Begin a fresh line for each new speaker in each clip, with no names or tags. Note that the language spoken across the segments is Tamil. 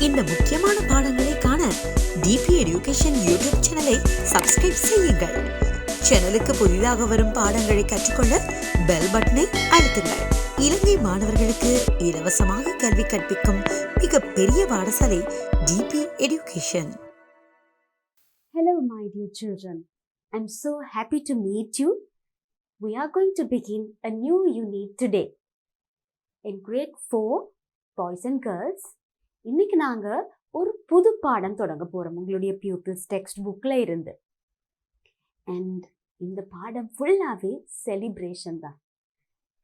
இந்த முக்கியமான பாடங்களை காண டிபி எடுகேஷன் யூடியூப் சேனலை சப்ஸ்கிரைப் செய்யுங்கள். சேனலுக்கு புதிதாக வரும் பாடங்களை கற்றுக்கொள்ள பெல் பட்டனை அழுத்துங்கள். இலங்கை மாணவர்களுக்கு இலவசமாக கல்வி கற்பிக்கும் மிகப்பெரிய பாடசாலை DP education.
Hello my dear children, I'm so happy to meet you. We are going to begin a new unit today. In grade 4, boys and girls, இன்னைக்கு நாங்க ஒரு புது பாடம் தொடங்க போறோம் உங்களுடைய பியூப்பிள்ஸ் டெக்ஸ்ட் புக்ல இருந்து. அண்ட் இந்த பாடம் ஃபுல்லாவே செலிப்ரேஷன் தான்.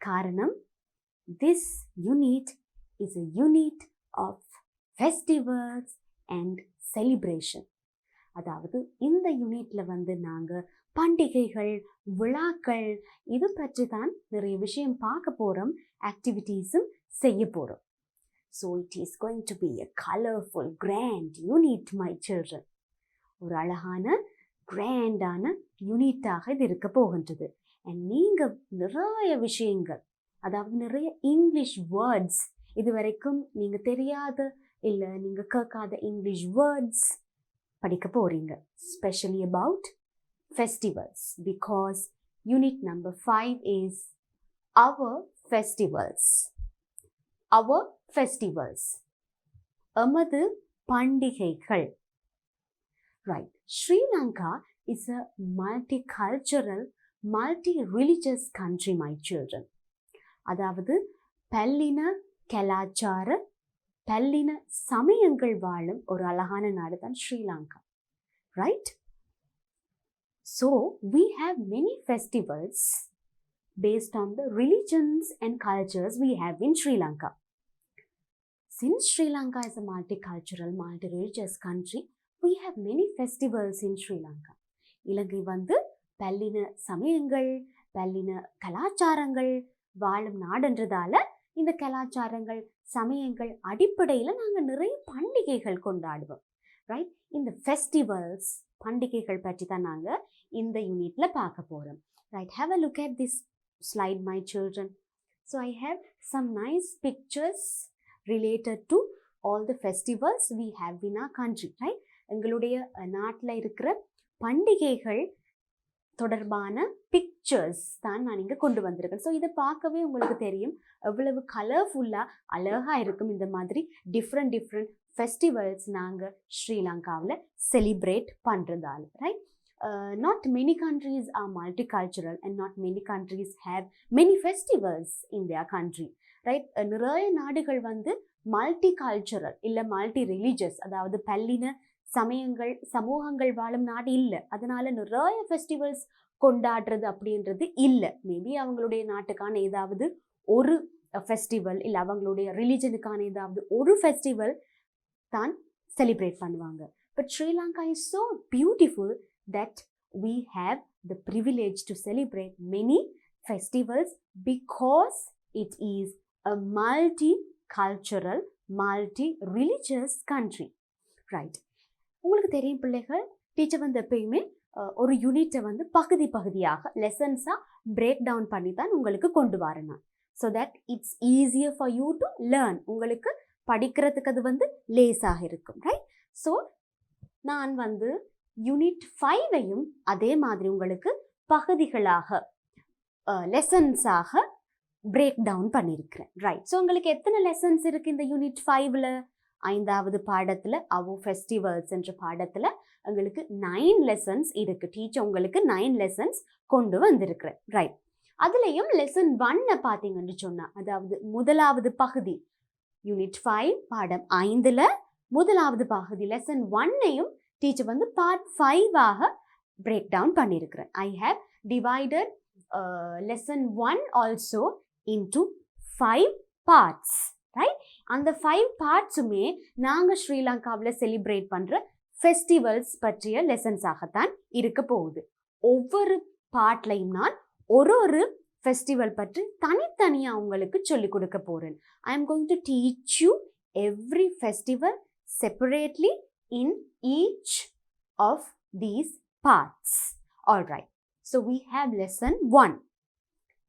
காரணம், this unit is a unit of festivals and celebration. அதாவது இந்த யூனிட்ல நாங்க பண்டிகைகள், விழாக்கள் இது பற்றி தான் நிறைய விஷயம் பார்க்க போறோம், ஆக்டிவிட்டீஸும் செய்ய போறோம். So it is going to be a colorful, grand unit, my children. ஒரு அழகான கிராண்டான யூனிட்டாக இது இருக்க போகின்றது. அண்ட் நீங்க நிறைய விஷயங்கள், அதாவது நிறைய இங்கிலீஷ் வேர்ட்ஸ், இது வரைக்கும் நீங்க தெரியாத இல்ல நீங்க கேட்காத இங்கிலீஷ் வேர்ட்ஸ் படிக்க போறீங்க. Especially about festivals, because unit number 5 is our festivals. Our festivals. எமது பண்டிகைகள். Right. Sri Lanka is a multicultural, multi-religious country, my children. அதாவது பல்லின கலாச்சார, பல்லின சமயங்கள் வாழும் ஒரு அழகான நாடு தான் Sri Lanka. Right? So we have many festivals based on the religions and cultures we have in Sri Lanka. Since Sri Lanka is a multicultural, multi-religious country, we have many festivals in Sri Lanka. இலங்கை பல்லின சமயங்கள், பல்லின கலாச்சாரங்கள் வாழும் நாடுன்றதால இந்த கலாச்சாரங்கள், சமயங்கள் அடிப்படையில் நாங்கள் நிறைய பண்டிகைகள் கொண்டாடுவோம். ரைட்? இந்த ஃபெஸ்டிவல்ஸ், பண்டிகைகள் பற்றி தான் நாங்கள் இந்த யூனிட்ல பார்க்க போறோம். Right? Have a look at this slide, my children. So I have some nice pictures related to all the festivals we have in our country. Right? எங்களுடைய நாட்டில் இருக்கிற பண்டிகைகள் தொடர்பான பிக்சர்ஸ் தான் நான் இங்கே கொண்டு வந்திருக்கேன். ஸோ இதை பார்க்கவே உங்களுக்கு தெரியும் எவ்வளவு கலர்ஃபுல்லாக அழகாக இருக்கும். இந்த மாதிரி டிஃப்ரெண்ட் ஃபெஸ்டிவல்ஸ் நாங்கள் ஸ்ரீலங்காவில் செலிப்ரேட் பண்ணுறதால. Right? Not many countries are multicultural and not many countries have many festivals in their country. Right? நிறைய நாடுகள் multicultural இல்ல multi religious, அதாவது பல்லின சமயங்கள், சமூகங்கள் வாழும் நாடு இல்லை. அதனால நிறைய ஃபெஸ்டிவல்ஸ் கொண்டாடுறது அப்படின்றது இல்லை. மேபி அவங்களுடைய நாட்டுக்கான ஏதாவது ஒரு ஃபெஸ்டிவல் இல்லை அவங்களுடைய ரிலிஜனுக்கான ஏதாவது ஒரு ஃபெஸ்டிவல் தான் செலிப்ரேட் பண்ணுவாங்க. But Sri Lanka is so beautiful that we have the privilege to celebrate many festivals because it is a multicultural, multi-religious country. Right? உங்களுக்கு தெரியும் பிள்ளைகள், டீச்சர் எப்பயுமே ஒரு யூனிட்டை பகுதியாக லெசன்ஸாக பிரேக் டவுன் பண்ணி தான் உங்களுக்கு கொண்டு வரணும். So that it's easier for you to learn. உங்களுக்கு படிக்கிறதுக்கு அது லேஸாக இருக்கும். ரைட்? ஸோ நான் யூனிட் 5ஐயும் அதே மாதிரி உங்களுக்கு பகுதிகளாக லெசன்ஸாக பிரேக் டவுன் பண்ணியிருக்கிறேன். ரைட்? ஸோ உங்களுக்கு எத்தனை லெசன்ஸ் இருக்குது இந்த யூனிட் 5ல்? 5வது பாடத்தில் அவர் ஃபெஸ்டிவல்ஸ் என்ற பாடத்தில் உங்களுக்கு 9 லெசன்ஸ் இருக்குது. டீச்சர் உங்களுக்கு 9 லெசன்ஸ் கொண்டு வந்திருக்கிறேன். ரைட்? அதுலேயும் லெசன் 1 பார்த்தீங்கன்னு சொன்னால், அதாவது முதலாவது பகுதி யூனிட் 5 பாடம் 5ல் முதலாவது பகுதி லெசன் 1ஐயும் டீச்சர் பார்ட் 5ஆக பிரேக் டவுன் பண்ணியிருக்கிறேன். I have divided lesson 1 also into 5 parts. Right? அந்த 5 பார்ட்ஸுமே நாங்கள் ஸ்ரீலங்காவில் செலிப்ரேட் பண்ணுற ஃபெஸ்டிவல்ஸ் பற்றிய லெசன்ஸாகத்தான் இருக்க போகுது. ஒவ்வொரு பார்ட்லையும் நான் ஒரு ஃபெஸ்டிவல் பற்றி தனித்தனியாக உங்களுக்கு சொல்லிக் கொடுக்க போகிறேன். I am going to teach you every festival separately in each of these parts. All right. So we have lesson 1.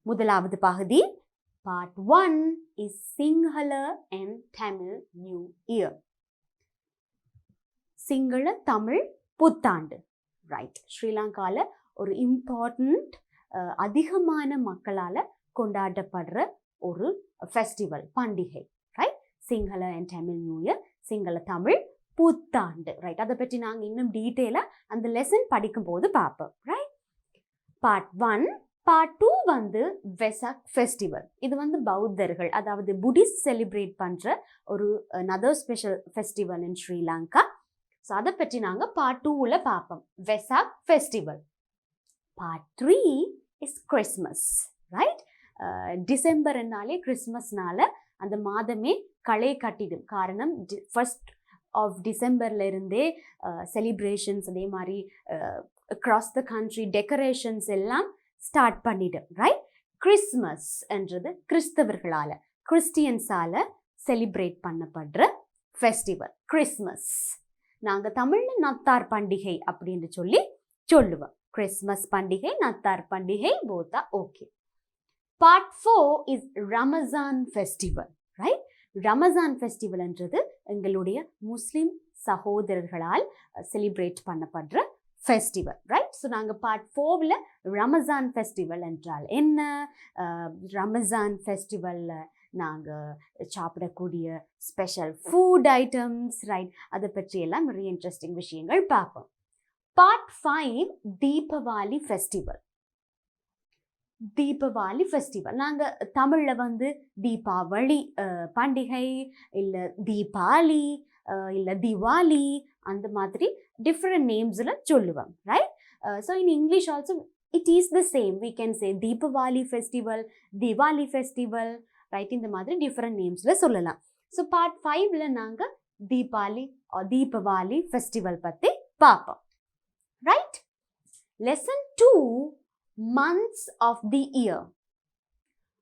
முதலாவது பகுதி part 1 is Sinhala and Tamil New Year. Sinhala Tamil புத்தாண்டு. ரைட், ஸ்ரீலங்காவில் ஒரு இம்பார்ட்டண்ட் அதிகமான மக்களால் கொண்டாடப்படுற ஒரு ஃபெஸ்டிவல், பண்டிகை. Right, Sinhala and Tamil new year, Sinhala Tamil புத்தாண்டு. ரைட், அதை பற்றி நாங்கள் இன்னும் டீட்டெயிலாக அந்த லெசன் படிக்கும்போது பார்ப்போம். Right, part 1. பார்ட் 2 வந்து வெசாக் ஃபெஸ்டிவல். இது வந்து பௌத்தர்கள், அதாவது புத்திஸ்ட் செலிப்ரேட் பண்ணுற ஒரு another special festival in Sri Lanka. So அதை பற்றி நாங்கள் பார்ட் 2ல் பார்ப்போம், Vesak festival. Part 3 is Christmas. Right, டிசம்பர்னாலே கிறிஸ்மஸ்னால அந்த மாதமே களை கட்டிடும். காரணம், ஃபர்ஸ்ட் ஆஃப் டிசம்பர்ல இருந்தே செலிப்ரேஷன்ஸ், அதே மாதிரி அக்ராஸ் த கண்ட்ரி டெக்கரேஷன்ஸ் எல்லாம் ஸ்டார்ட் பண்ணிடும். ரைட், கிறிஸ்மஸ் என்றது கிறிஸ்தவர்களால், கிறிஸ்டியன்ஸால் செலிப்ரேட் பண்ணப்படுற ஃபெஸ்டிவல் கிறிஸ்மஸ். நாங்கள் தமிழில் நத்தார் பண்டிகை அப்படின்னு சொல்லுவோம். கிறிஸ்மஸ் பண்டிகை, நத்தார் பண்டிகை, போத்தா okay. Part 4 is Ramzan festival. Right, Ramzan ஃபெஸ்டிவல்ன்றது எங்களுடைய முஸ்லிம் சகோதரர்களால் செலிப்ரேட் பண்ணப்படுற ஃபெஸ்டிவல். ரைட், ஸோ நாங்கள் பார்ட் 4ல் ரமஜான் ஃபெஸ்டிவல் என்றால் என்ன, ரமஜான் ஃபெஸ்டிவலில் நாங்கள் சாப்பிடக்கூடிய ஸ்பெஷல் ஃபுட் ஐட்டம்ஸ், ரைட், அதை பற்றியெல்லாம் நிறைய இன்ட்ரெஸ்டிங் விஷயங்கள் பார்ப்போம். Part 5 Deepavali festival. Deepavali festival நாங்கள் தமிழில் வந்து தீபாவளி பண்டிகை, இல்லை தீபாவளி, இல்லை திவாலி, அந்த மாதிரி டிஃப்ரெண்ட் நேம்ஸில் சொல்லுவோம். Right, so in English also it is the same. We can say Deepavali festival, Diwali festival. Right, இந்த மாதிரி டிஃப்ரெண்ட் நேம்ஸில் சொல்லலாம். ஸோ பார்ட் 5ல் நாங்கள் தீபாவளி ஃபெஸ்டிவல் பற்றி பார்ப்போம். Right, lesson 2, months of the year.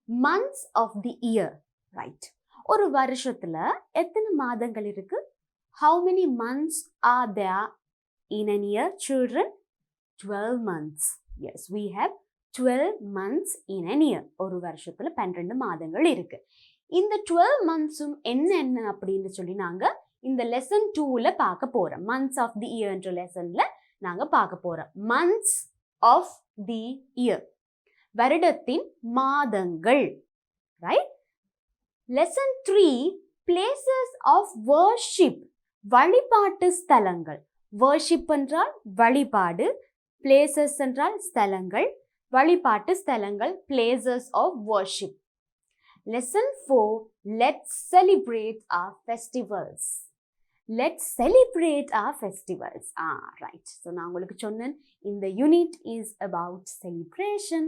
months of the year. right, ஒரு வருஷத்துல எத்தனை மாதங்கள் இருக்கு? how many months are there in a year, children? 12 months. yes, we have 12 months in a year. ஒரு வருஷத்துல 12 மாதங்கள் இருக்கு. இந்த 12 monthsum என்ன அப்படின்னு சொல்லி நாங்க இந்த லெசன் 2ல பார்க்க போறோம். months of the year என்ற லெசன்ல நாங்க பார்க்க போறோம். months of the year, வருடத்தின் மாதங்கள். Right, lesson 3 places of worship, வழிபாட்டு ஸ்தலங்கள். worship என்றால் வழிபாடு, places என்றால் ஸ்தலங்கள், வழிபாட்டு ஸ்தலங்கள், places of worship. Lesson 4 let's celebrate our festivals. let's celebrate our festivals. right, so நான் உங்களுக்கு சொன்னேன் இந்த unit is about celebration.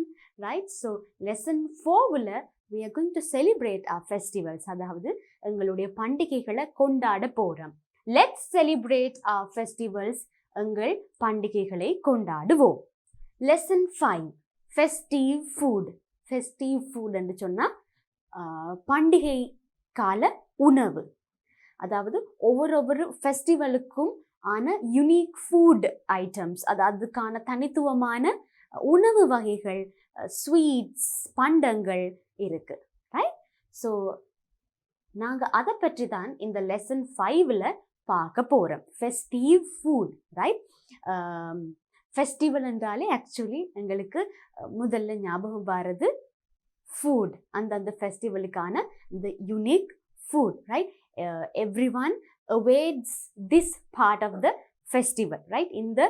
right, so lesson 4ல we are going to celebrate our festivals, அதாவது எங்களுடைய பண்டிகைகளை கொண்டாட போறோம். let's celebrate our festivals, எங்கள் பண்டிகைகளை கொண்டாடுவோம். lesson 5 festive food. festive food என்று சொன்னா பண்டிகை கால உணவு. அதாவது ஒவ்வொரு ஃபெஸ்டிவலுக்கும் ஆன யூனிக் ஃபுட் ஐட்டம்ஸ், அதாவது அதுக்கான தனித்துவமான உணவு வகைகள், ஸ்வீட்ஸ், பண்டங்கள் இருக்கு. ரைட், ஸோ நாங்கள் அதை பற்றி தான் இந்த லெசன் 5ல் பார்க்க போகிறோம். Festive food. ரைட், ஃபெஸ்டிவல் என்றாலே ஆக்சுவலி எங்களுக்கு முதல்ல ஞாபகம் வர்றது ஃபுட், அந்த ஃபெஸ்டிவலுக்கான இந்த unique food. Right, everyone awaits this part of the festival. right, இந்த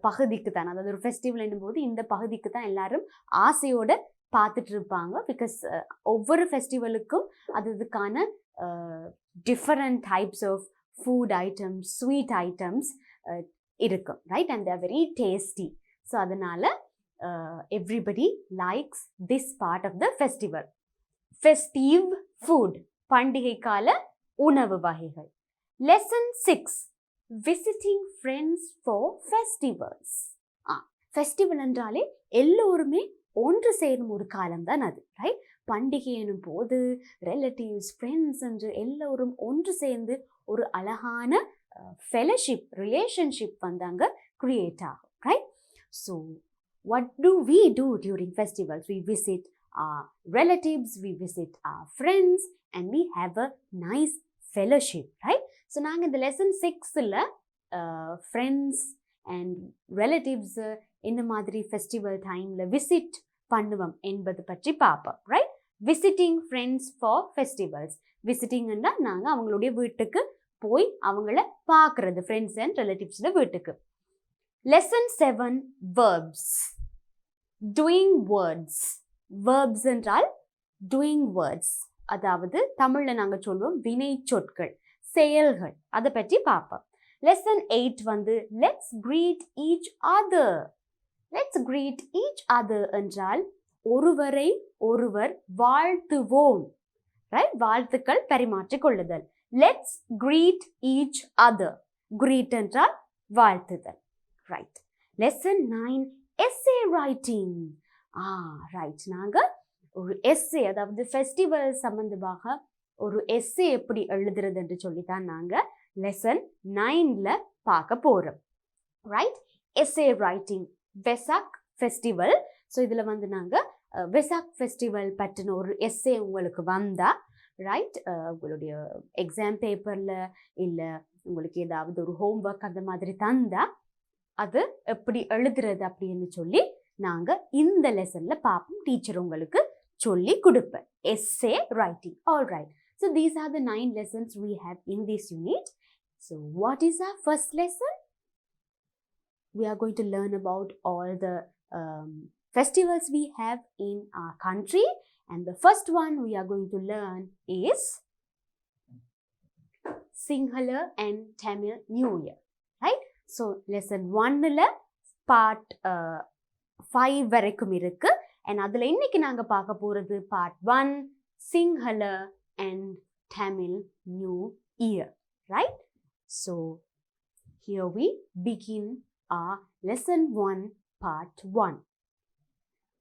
பகுதிக்கு தான், அதாவது ஒரு ஃபெஸ்டிவல் என்னும்போது இந்த பகுதிக்கு தான் எல்லாரும் ஆசையோட பார்த்துட்டு இருப்பாங்க. பிகாஸ் ஒவ்வொரு ஃபெஸ்டிவலுக்கும் அதுக்கான different types of food items, sweet items இருக்கும். Right, and there very tasty. So அதனால everybody likes this part of the festival. Festive food, பண்டிகை கால உணவு வகைகள். Lesson 6 visiting friends for festivals. Festival என்றாலே எல்லோருமே ஒன்று சேரும் ஒரு காலம் தான் அது. ரைட், பண்டிகை எனும் போது ரிலேட்டிவ்ஸ், ஃப்ரெண்ட்ஸ் என்று எல்லோரும் ஒன்று சேர்ந்து ஒரு அழகான ஃபெலோஷிப், ரிலேஷன்ஷிப் வந்து அங்கே கிரியேட் ஆகும். Right, so what do we do during festivals? We visit our relatives, we visit our friends, and we have a nice fellowship. Right, so நாங்கள் இந்த லெசன் 6ல் ஃப்ரெண்ட்ஸ் அண்ட் ரிலேட்டிவ்ஸ் இந்த மாதிரி ஃபெஸ்டிவல் டைமில் விசிட் பண்ணுவோம் என்பது பற்றி பார்ப்போம். Right, visiting friends for festivals. விசிட்டிங்கன்னா நாங்கள் அவங்களுடைய வீட்டுக்கு போய் அவங்கள பார்க்குறது, ஃப்ரெண்ட்ஸ் அண்ட் ரிலேட்டிவ்ஸோட வீட்டுக்கு. Lesson 7 verbs. Doing words. verbs என்றால் doing words, அதாவது தமிழில் நாங்கள் சொல்லுவோம் வினை சொற்கள், செயல்கள். அதை பற்றி பார்ப்போம். லெசன் 8 வந்து let's greet each other. let's greet each other என்றால் ஒருவரை ஒருவர் வாழ்த்துவோம். ரைட், வாழ்த்துக்கள் பரிமாற்றிக் கொள்ளுதல். let's greet each other. greet என்றால் வாழ்த்துதல். Right. Lesson 9 essay writing. Right, நாங்கள் ஒரு எஸ்ஸே, அதாவது ஃபெஸ்டிவல் சம்பந்தமாக ஒரு எஸ்ஸே எப்படி எழுதுறது என்று சொல்லித்தான் நாங்கள் லெசன் 9ல் பார்க்க போகிறோம். Right, essay writing, Vesak festival. So இதில் வந்து நாங்கள் வெசாக் ஃபெஸ்டிவல் பற்றின ஒரு எஸ்ஸே உங்களுக்கு வந்தால், ரைட், உங்களுடைய எக்ஸாம் பேப்பரில் இல்லை உங்களுக்கு ஏதாவது ஒரு ஹோம்ஒர்க் அந்த மாதிரி தந்தால் அது எப்படி எழுதுறது அப்படின்னு சொல்லி நாங்கள் இந்த லெசனில் பார்ப்போம். டீச்சர் உங்களுக்கு சொல்லி கொடுப்பேன் essay writing. All right, so these are the 9 lessons we have in this unit. So what is our first lesson? We are going to learn about all the festivals we have in our country, and the first one we are going to learn is Sinhala and Tamil New Year. Right, so lesson 1ல part 5 வரைக்கும் இருக்கு. and அதில் இன்னைக்கு நாங்கள் பார்க்க போகிறது part 1 Sinhala and Tamil New Year. Right, so here we begin our lesson 1 part 1.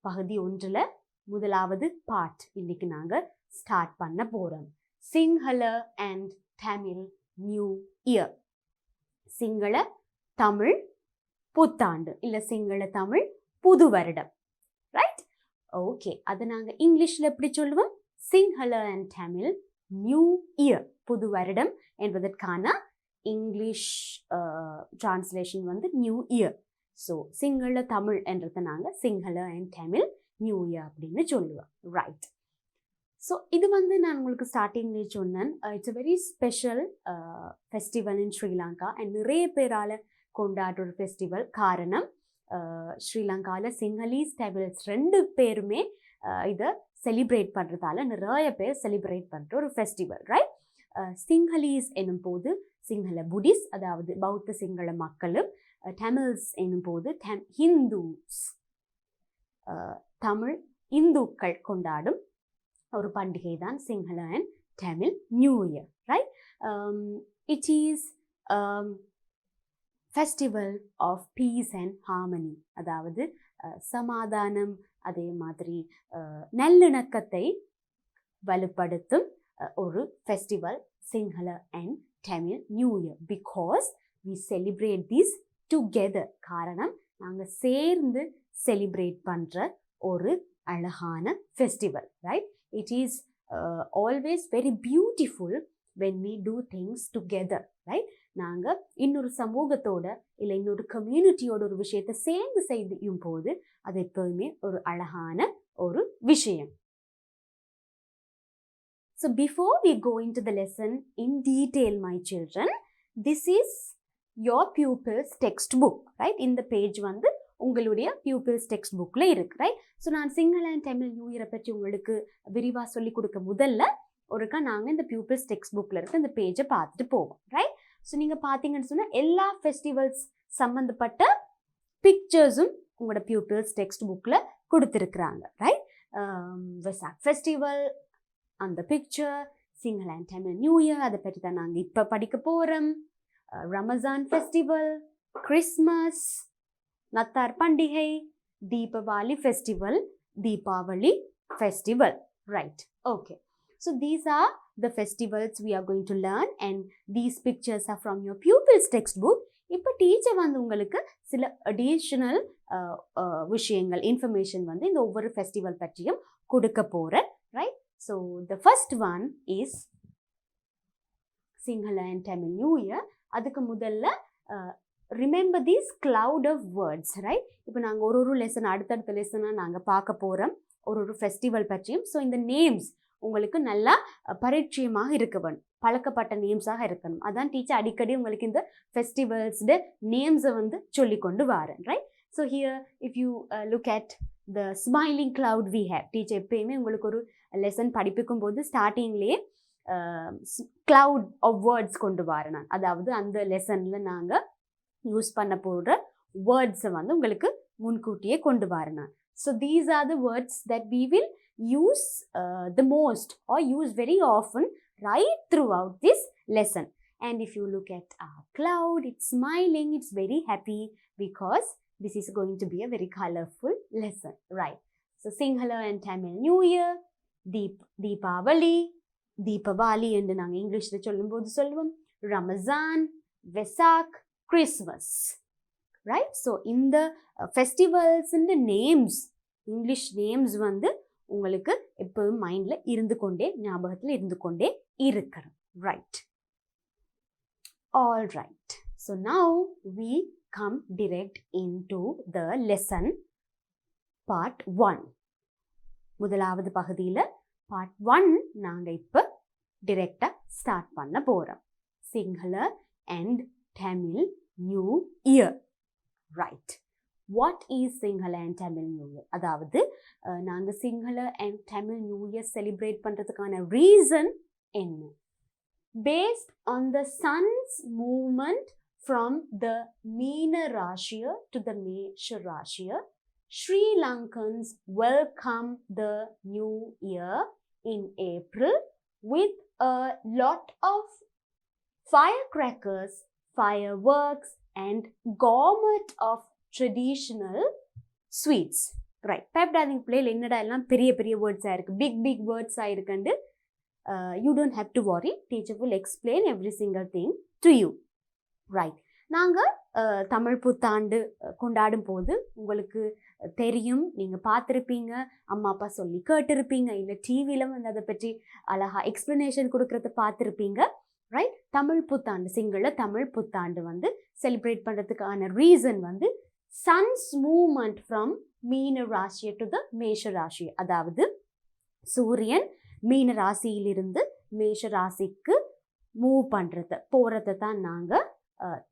பகுதி 1ல முதலாவது part இன்னைக்கு நாங்கள் ஸ்டார்ட் பண்ண போகிறோம். Sinhala and Tamil New Year. Sinhala Tamil புத்தாண்டு இல்லை சிங்கள தமிழ் புது வருடம். ரைட், ஓகே, அதை நாங்கள் இங்கிலீஷில் எப்படி சொல்லுவோம்? Sinhala and Tamil new year, புது வருடம் என்பதற்கான இங்கிலீஷ் டிரான்ஸ்லேஷன் வந்து new year. So Sinhala Tamil என்றதை நாங்கள் Sinhala and Tamil new year அப்படின்னு சொல்லுவோம். ரைட், ஸோ இது வந்து நான் உங்களுக்கு ஸ்டார்டிங்லேயே சொன்னேன், it's a very special festival in Sri Lanka and நிறைய பேரால் கொண்டாடுற ஒரு ஃபெஸ்டிவல். காரணம், ஸ்ரீலங்காவில் சிங்களீஸ் தமிழ்ஸ் 2 பேருமே இதை செலிப்ரேட் பண்ணுறதால நிறைய பேர் செலிப்ரேட் பண்ணுற ஒரு ஃபெஸ்டிவல். ரைட், சிங்களீஸ் என்னும் போது சிங்கள புடிஸ், அதாவது பௌத்த சிங்கள மக்களும், தமிழ்ஸ் என்னும் போது ஹிந்துஸ், தமிழ் இந்துக்கள் கொண்டாடும் ஒரு பண்டிகை தான் Sinhala and Tamil new year. Right, it is festival of peace and harmony, அதாவது சமாதானம், அதே மாதிரி நல்லிணக்கத்தை வலுப்படுத்தும் ஒரு festival Sinhala and Tamil new year. Because we celebrate this together. காரணம், நாங்கள் சேர்ந்து செலிப்ரேட் பண்ணுற ஒரு அழகான festival. Right, it is always very beautiful when we do things together. Right, நாங்கள் இன்னொரு சமூகத்தோட இல்லை இன்னொரு கம்யூனிட்டியோட ஒரு விஷயத்தை சேர்ந்து செய்யும் போது அது எப்பவுமே ஒரு அழகான ஒரு விஷயம். So before we go into the lesson in detail, my children, this is your pupils textbook. Right, இந்த பேஜ் வந்து உங்களுடைய பியூப்பிள்ஸ் டெக்ஸ்ட் புக்கில் இருக்கு. ரைட், ஸோ நான் சிங்கள அண்ட் தமிழ் நியூ இயரை பற்றி உங்களுக்கு விரிவாக சொல்லி கொடுக்க முதல்ல ஒருக்கா நாங்கள் இந்த பியூப்பிள்ஸ் டெக்ஸ்ட் புக்கில் இருக்க இந்த பேஜை பார்த்துட்டு போவோம். ரைட், ஸோ நீங்கள் பார்த்தீங்கன்னு சொன்னால் எல்லா ஃபெஸ்டிவல்ஸ் சம்மந்தப்பட்ட பிக்சர்ஸும் உங்களோட பியூப்பிள்ஸ் டெக்ஸ்ட் புக்கில் கொடுத்துருக்குறாங்க. ரைட், வெசாக் ஃபெஸ்டிவல் அந்த picture, Sinhala and Tamil new year அதை பற்றி தான் நாங்கள் இப்போ படிக்க போகிறோம். ரமஜான் ஃபெஸ்டிவல், கிறிஸ்மஸ், நத்தார் பண்டிகை, Deepavali festival, Deepavali festival. Right, okay, so these are the festivals we are going to learn and these pictures are from your pupils textbook. இப்போ டீச்சர் வந்து உங்களுக்கு சில அடிஷ்னல் விஷயங்கள் இன்ஃபர்மேஷன் வந்து இந்த ஒவ்வொரு ஃபெஸ்டிவல் பற்றியும் கொடுக்க போகிறேன். Right, so the first one is Sinhala and Tamil new year. அதுக்கு முதல்ல remember this cloud of words, right? இப்போ நாங்கள் ஒரு லெசன் அடுத்தடுத்த லெசனாக நாங்கள் பார்க்க போகிறோம் ஒரு ஃபெஸ்டிவல் பற்றியும். ஸோ இந்த நேம்ஸ் உங்களுக்கு நல்லா பரிச்சயமாக இருக்க வேணும், பழக்கப்பட்ட நேம்ஸாக இருக்கணும். அதான் டீச்சர் அடிக்கடி உங்களுக்கு இந்த ஃபெஸ்டிவல்ஸ்ட நேம்ஸை வந்து சொல்லி கொண்டு வரேன், right? So here if you look at the smiling cloud we have, teacher எப்பயுமே உங்களுக்கு ஒரு லெசன் படிப்பிக்கும் போது ஸ்டார்டிங்லேயே கிளவுட் ஆஃப் வேர்ட்ஸ் கொண்டு வரேன் நான். அதாவது அந்த லெசனில் நாங்கள் யூஸ் பண்ண போடுற வேர்ட்ஸை வந்து உங்களுக்கு முன்கூட்டியே கொண்டு வரேன் நான். So these are the words that we will use the most or use very often right throughout this lesson. And if you look at our cloud, it's smiling, it's very happy because this is going to be a very colorful lesson, right? So Sinhala and Tamil New Year, Deepavali and நாங்க இங்கிலீஷ்ல சொல்லும்போது சொல்லுவோம் Ramazan, Vesak, Christmas, right? So in the festivals and the names, English names வந்து உங்களுக்கு எப்பவும் மைண்ட்ல இருந்து கொண்டே ஞாபகத்தில் இருந்து கொண்டே இருக்கணும், right? All right. So now we come direct into the lesson part 1. முதலாவது பகுதியில் பார்ட் 1 நாங்கள் இப்போ டிரெக்டாக ஸ்டார்ட் பண்ண போகிறோம். Sinhala and Tamil new year, right? What is Sinhala and Tamil new year? அதாவது நாங்கள் Sinhala and Tamil new year celebrate பண்ணுறதுக்கான ரீசன் என்ன? Paste on the sun's movement from the மீன ராசியா டு த மேஷ ராசியா, Sri Lankans welcome the new year in April with a lot of firecrackers, fireworks and gourmet of traditional sweets, right? பயப்படாதீங்க பிள்ளைகள், என்னடா எல்லாம் பெரிய பெரிய வேர்ட்ஸாக இருக்குது, big வேர்ட்ஸாக இருக்குண்டு you don't have to worry. Teacher will explain every single thing to you, right? நாங்கள் தமிழ் புத்தாண்டு கொண்டாடும் போது உங்களுக்கு தெரியும், நீங்கள் பார்த்துருப்பீங்க, அம்மா அப்பா சொல்லி கேட்டிருப்பீங்க, இல்லை டிவியில் வந்து அதை பற்றி அழகாக எக்ஸ்ப்ளனேஷன் கொடுக்குறத பார்த்துருப்பீங்க, ரைட்? தமிழ் புத்தாண்டு, சிங்கள தமிழ் புத்தாண்டு வந்து செலிப்ரேட் பண்ணுறதுக்கான ரீசன் வந்து சன்ஸ் மூவ்மெண்ட் ஃப்ரம் மீன ராசியா டு த மேஷ ராசியா. அதாவது சூரியன் மீன ராசியிலிருந்து மேஷ ராசிக்கு மூவ் பண்ணுறது போகிறத தான் நாங்கள்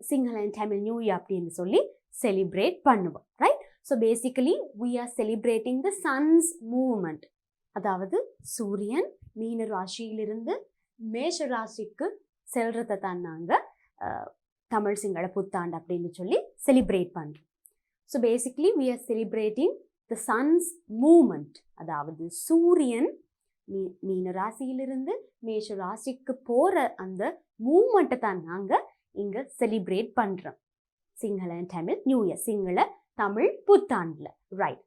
Sinhala and Tamil new year அப்படின்னு சொல்லி செலிப்ரேட் பண்ணுவோம், right? So basically we are celebrating the sun's movement. அதாவது சூரியன் மீன ராசியிலிருந்து மேஷ ராசிக்கு செல்றதை தான் நாங்கள் தமிழ் சிங்கள புத்தாண்டு அப்படின்னு சொல்லி செலிப்ரேட் பண்ணுறோம். So basically we are celebrating the sun's movement. அதாவது சூரியன் மீன ராசியிலிருந்து மேஷ ராசிக்கு போகிற அந்த மூவ்மெண்ட்டை தான் நாங்கள் இங்கே செலிப்ரேட் பண்ணுறோம் Sinhala and Tamil new year, Sinhala Tamil புத்தாண்டில், right?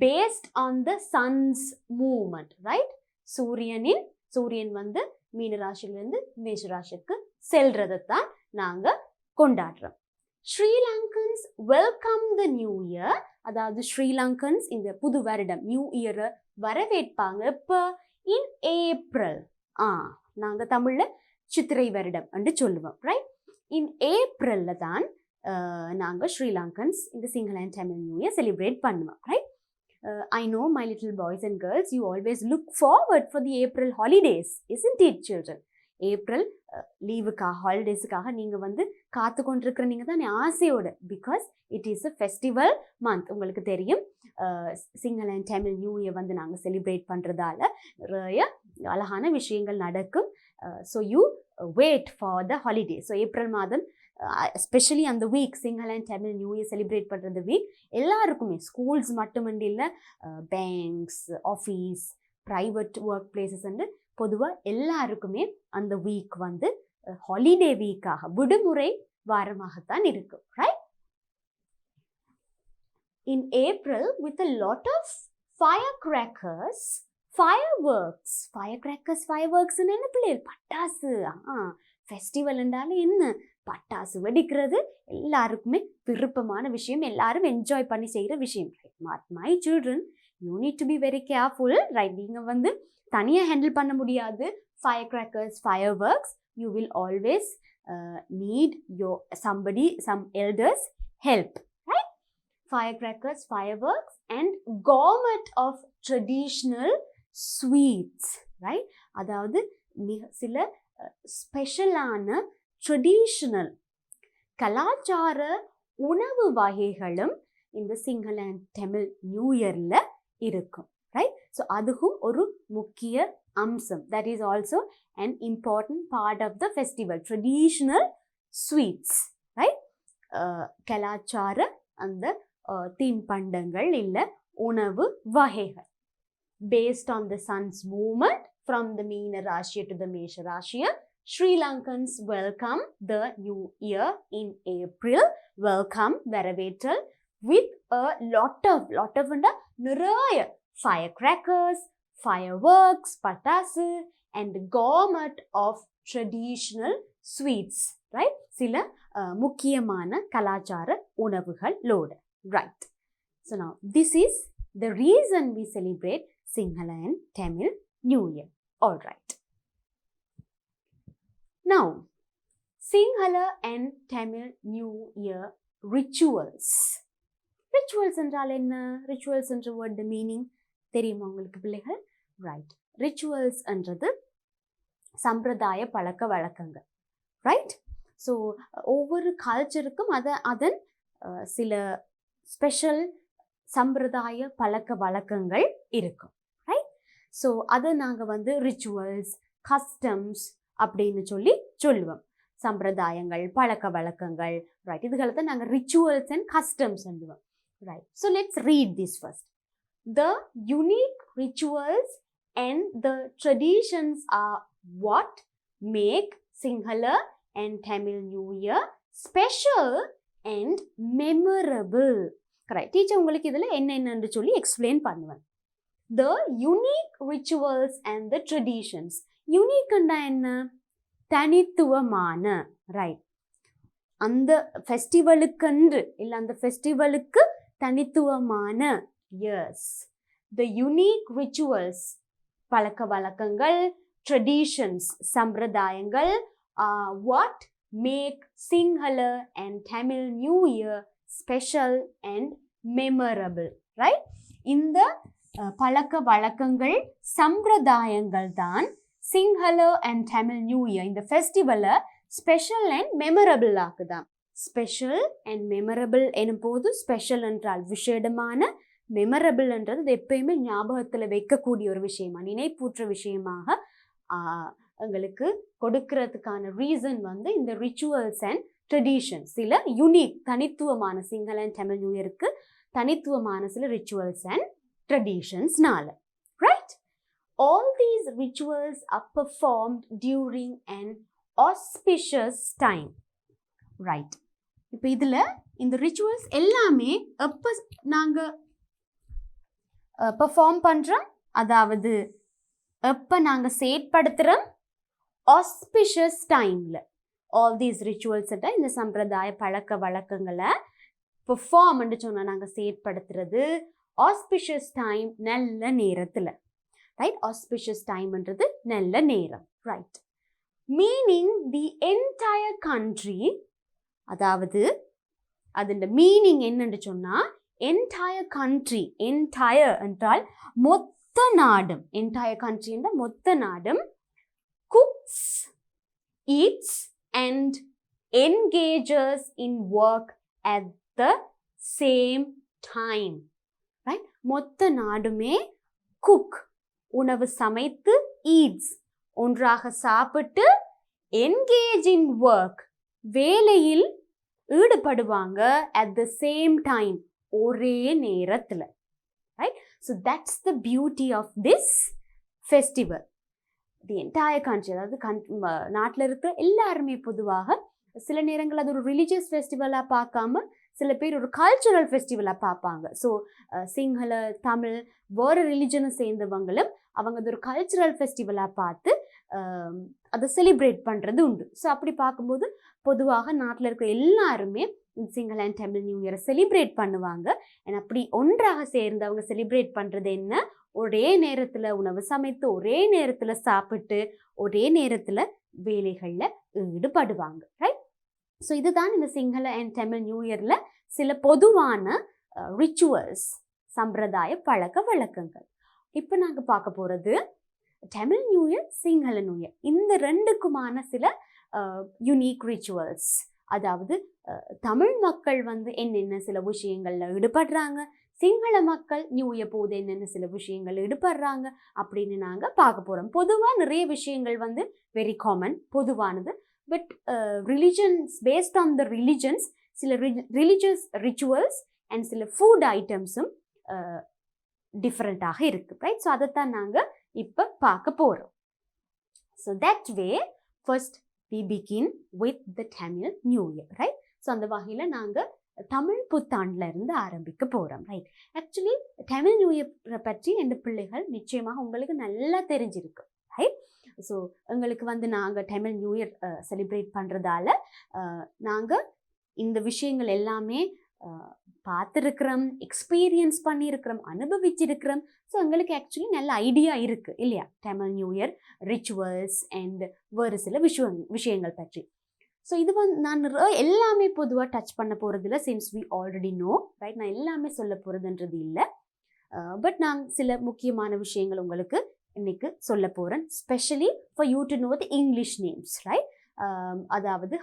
Based on the sun's movement, right? சூரியன் வந்து மீன ராசியிலிருந்து மேஷ ராசிக்கு செல்றதை தான் நாங்கள் கொண்டாடுறோம். Sri Lankans welcome the new year. அதாவது ஸ்ரீலங்கன்ஸ் இந்த புது வருடம் நியூ இயரை வரவேற்பாங்க. இப்போ இன் ஏப்ரல், நாங்கள் தமிழில் சித்திரை வருடம் என்று சொல்லுவோம், ரைட்? இன் ஏப்ரலில் தான் நாங்கள் ஸ்ரீலங்கன்ஸ் இந்த Sinhala and Tamil new year celebrate பண்ணுவோம், right? I know my little boys and girls, you always look forward for the April holidays, isn't it children? April லீவுக்காக, ஹாலிடேஸுக்காக நீங்கள் வந்து காத்து கொண்டிருக்கிற நீங்கள் தான் ஆசையோடு, because it is a festival month. உங்களுக்கு தெரியும், Sinhala and Tamil new year வந்து நாங்கள் செலிப்ரேட் பண்ணுறதால நிறைய அழகான விஷயங்கள் நடக்கும். So you wait for the holiday. So April மாதம் எஸ்பெஷலி அந்த week, Sinhala and Tamil new year celebrate பண்ணுறது வீக் எல்லாருக்குமே, ஸ்கூல்ஸ் மட்டுமண்டி இல்லை, banks, office, private work places வந்து பொதுவாக எல்லாருக்குமே அந்த வீக் வந்து ஹாலிடே வீக்காக, விடுமுறை வாரமாகத்தான் இருக்கும், right? In April with a lot of firecrackers, fireworks. firecrackers என்ன பிள்ளைகள்? பட்டாசு. ஃபெஸ்டிவல் என்றாலும் என்ன, பட்டாசு வெடிக்கிறது எல்லாருக்குமே விருப்பமான விஷயம், எல்லாரும் என்ஜாய் பண்ணி செய்கிற விஷயம், right? My children, you need to be very careful, right? நீங்கள் வந்து தனியாக ஹேண்டில் பண்ண முடியாது fire crackers, fire works. You will always need some elders help, right? Firecrackers, fireworks, and gourmet of traditional sweets, right? அதாவது சில ஸ்பெஷலான ட்ரெடிஷ்னல் கலாச்சார உணவு வகைகளும் இந்த சிங்கள அண்ட் தமிழ் நியூ இயர்ல இருக்கும், ரைட்? ஸோ அதுவும் ஒரு முக்கிய அம்சம். That is also an important part of the festival. Traditional sweets, right? கலாச்சார அந்த தின்பண்டங்கள் இல்ல உணவு வகைகள். Based on the sun's movement from the Meena Rashiya to the Mesha Rashiya, Sri Lankans welcome the new year in April. Welcome வரவேற்றல் with a lot of நிறைய firecrackers, fireworks, patasu, and gourmet of traditional sweets, right? சில முக்கியமான கலாச்சார உணவுகளோடு, right? So now this is the reason we celebrate Sinhala and Tamil New Year. All right. Now, Sinhala and Tamil New Year rituals. Rituals என்றால் என்ன? Rituals என்ற word meaning தெரியுமா உங்களுக்கு பிள்ளைகள்? Right. Rituals என்றது சம்பிரதாய பழக்க வழக்கங்கள், ரைட்? ஸோ ஒவ்வொரு கல்ச்சருக்கும் அதன் சில ஸ்பெஷல் சம்பிரதாய பழக்க வழக்கங்கள் இருக்கும், ரைட்? ஸோ அதை நாங்கள் ரிச்சுவல்ஸ், கஸ்டம்ஸ் அப்படின்னு சொல்லுவோம். சம்பிரதாயங்கள், பழக்க வழக்கங்கள், ரைட்? இதுகளை தான் நாங்கள் ரிச்சுவல்ஸ் அண்ட் கஸ்டம்ஸ் சொல்லுவோம், right? So let's read this first. The unique rituals and the traditions are what make Sinhala and Tamil New Year special and memorable. Correct. Teacher உங்களுக்கு இதுல என்னன்னு சொல்லி எக்ஸ்பிளைன் பண்ணுவேன். The unique rituals and the traditions. Unique ன்னா என்ன? தனித்துவமான, ரைட்? அந்த ஃபெஸ்டிவலுக்கென்று இல்ல அந்த ஃபெஸ்டிவலுக்கு தனித்துவமான, எஸ். The unique rituals, பழக்க வழக்கங்கள், traditions, சம்பிரதாயங்கள் what make Sinhala and Tamil New Year special and memorable, right? இந்த பழக்க வழக்கங்கள், சம்பிரதாயங்கள் தான் Sinhala and Tamil New Year இந்த ஃபெஸ்டிவலை ஸ்பெஷல் அண்ட் மெமரபிள் ஆக்குதான். ஸ்பெஷல் அண்ட் மெமரபிள் எனும் போது ஸ்பெஷல் என்றால் விசேடமான, மெமரபிள் என்றது எப்பயுமே ஞாபகத்தில் வைக்கக்கூடிய ஒரு விஷயமா, நினைப்பூற்ற விஷயமாக எங்களுக்கு கொடுக்கறதுக்கான ரீசன் இந்த ரிச்சுவல்ஸ் அண்ட் ட்ரெடிஷன்ஸ். சில யுனிக் தனித்துவமான சிங்கள அண்ட் தமிழ் நியூ இயருக்கு தனித்துவமான சில ரிச்சுவல்ஸ் அண்ட் ட்ரெடிஷன்ஸ்னால, right? All these rituals are performed during an auspicious time, right? இப்போ இதில் இந்த ரிச்சுவல்ஸ் எல்லாமே எப்போ நாங்கள் பெர்ஃபார்ம் பண்ணுறோம், அதாவது எப்போ நாங்கள் செயற்படுத்துகிறோம்? auspicious டைமில். ஆல் தீஸ் ரிச்சுவல்ஸ் இந்த சம்பிரதாய பழக்க வழக்கங்களை பெர்ஃபார்ம்னு சொன்னால் நாங்கள் செயற்படுத்துறது auspicious டைம், நல்ல நேரத்தில், ரைட்? auspicious டைம்ன்றது நல்ல நேரம், right? Meaning the entire country, அதாவது அதோட மீனிங் என்னன்னு சொன்னால் என்டையர் கண்ட்ரி, என்டையர் என்றால் மொத்த நாடும், என்டையர் கண்ட்ரி என்றால் மொத்த நாடும் cooks, eats and engages in work at the same time, right? மொத்த நாடுமே cook, உணவு சமைத்து, eats, ஒன்றாக சாப்பிட்டு, engage in work, வேலையில் ஈடுபடுவாங்க, at the same time, ஒரே நேரத்தில், right? So that's the beauty of this festival. The entire country, அதாவது நாட்டில் இருக்கிற எல்லாருமே பொதுவாக சில நேரங்கள் அது ஒரு ரிலீஜியஸ் ஃபெஸ்டிவலாக பார்க்காம சில பேர் ஒரு கல்ச்சுரல் ஃபெஸ்டிவலாக பார்ப்பாங்க. ஸோ சிங்கள, தமிழ், வேறு ரிலிஜனை சேர்ந்தவங்களும் அவங்க அது ஒரு கல்ச்சுரல் ஃபெஸ்டிவலாக பார்த்து அதை செலிப்ரேட் பண்ணுறது உண்டு. ஸோ அப்படி பார்க்கும்போது பொதுவாக நாட்டில் இருக்கிற எல்லாருமே சிங்கள அண்ட் தமிழ் நியூ இயரை செலிப்ரேட் பண்ணுவாங்க. அண்ட் அப்படி ஒன்றாக சேர்ந்து அவங்க செலிப்ரேட் பண்ணுறது என்ன? ஒரே நேரத்தில் உணவு சமைத்து, ஒரே நேரத்தில் சாப்பிட்டு, ஒரே நேரத்தில் வேலைகளில் ஈடுபடுவாங்க. ரைட்? ஸோ இதுதான் இந்த சிங்கள அண்ட் தமிழ் நியூ இயரில் சில பொதுவான ரிச்சுவல்ஸ், சம்பிரதாய பழக்க வழக்கங்கள். இப்போ நாங்கள் பார்க்க போகிறது Tamil new year, Sinhala new year, இந்த ரெண்டுக்குமான சில யுனிக் ரிச்சுவல்ஸ். அதாவது தமிழ் மக்கள் வந்து என்னென்ன சில விஷயங்கள்ல ஈடுபடுறாங்க, சிங்கள மக்கள் நியூ இயர் போது என்னென்ன சில விஷயங்கள் ஈடுபடுறாங்க அப்படின்னு நாங்கள் பார்க்க போகிறோம். பொதுவாக நிறைய விஷயங்கள் வந்து வெரி காமன், பொதுவானது. But religions, paste on the religions, சில ரிலிஜியஸ் ரிச்சுவல்ஸ் அண்ட் சில ஃபுட் ஐட்டம்ஸும் டிஃப்ரெண்ட்டாக இருக்குது. ரைட்? ஸோ அதைத்தான் நாங்கள் இப்போ பார்க்க போகிறோம். So that way first we begin with the Tamil New Year, right? So அந்த வகையில் நாங்கள் தமிழ் புத்தாண்டில் இருந்து ஆரம்பிக்க போகிறோம். ரைட்? ஆக்சுவலி தமிழ் நியூ இயரை பற்றி என் பிள்ளைகள் நிச்சயமாக உங்களுக்கு நல்லா தெரிஞ்சிருக்கு. ரைட்? ஸோ எங்களுக்கு வந்து நாங்கள் தமிழ் நியூ இயர் செலிப்ரேட் பண்ணுறதால நாங்கள் இந்த விஷயங்கள் எல்லாமே பார்த்துருக்குறோம், எக்ஸ்பீரியன்ஸ் பண்ணியிருக்கிறோம், அனுபவிச்சிருக்கிறோம். ஸோ எங்களுக்கு ஆக்சுவலி நல்ல ஐடியா இருக்குது இல்லையா, Tamil new year rituals and வேறு சில விஷயங்கள் பற்றி. ஸோ இது வந்து நான் எல்லாமே பொதுவாக டச் பண்ண போகிறதில்ல, since we already know. Right? நான் எல்லாமே சொல்ல போகிறதுன்றது இல்லை. பட் நான் சில முக்கியமான விஷயங்கள் உங்களுக்கு இன்னைக்கு சொல்ல போகிறேன், specially for you to know the English names. Right? அதாவது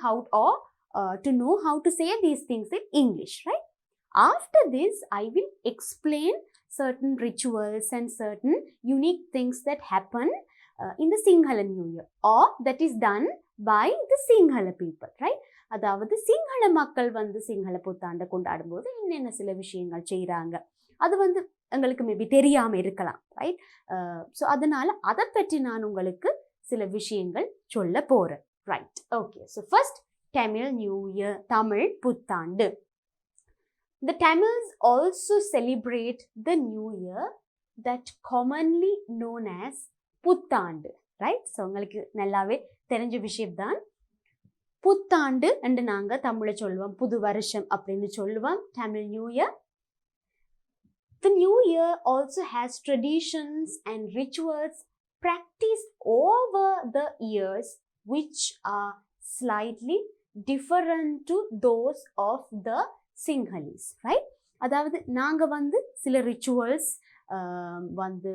to know how to say these things in English. Right? After this, I will explain certain rituals and certain unique things that happen in the Sinhala New Year, or that is done by the Sinhala people. Right? அதாவது சிங்கள மக்கள் வந்து சிங்கள புத்தாண்டை கொண்டாடும் போது என்னென்ன சில விஷயங்கள் செய்கிறாங்க, அது வந்து எங்களுக்கு மேபி தெரியாமல் இருக்கலாம். ரைட்? ஸோ அதனால் அதை பற்றி நான் உங்களுக்கு சில விஷயங்கள் சொல்ல போகிறேன். Right? Okay. So first Tamil New Year, Tamil புத்தாண்டு. The Tamils also celebrate the New Year that commonly known as புத்தாண்டு. ரைட்? ஸோ உங்களுக்கு நல்லாவே தெரிஞ்ச விஷயம் தான். புத்தாண்டு என்று நாங்கள் தமிழில் சொல்லுவோம், புது வருஷம் அப்படின்னு சொல்லுவோம், Tamil new year. The New Year also has traditions and rituals practiced over the years which are slightly different to those of the Sinhalese. Right? அதாவது நாங்கள் வந்து சில ரிச்சுவல்ஸ் வந்து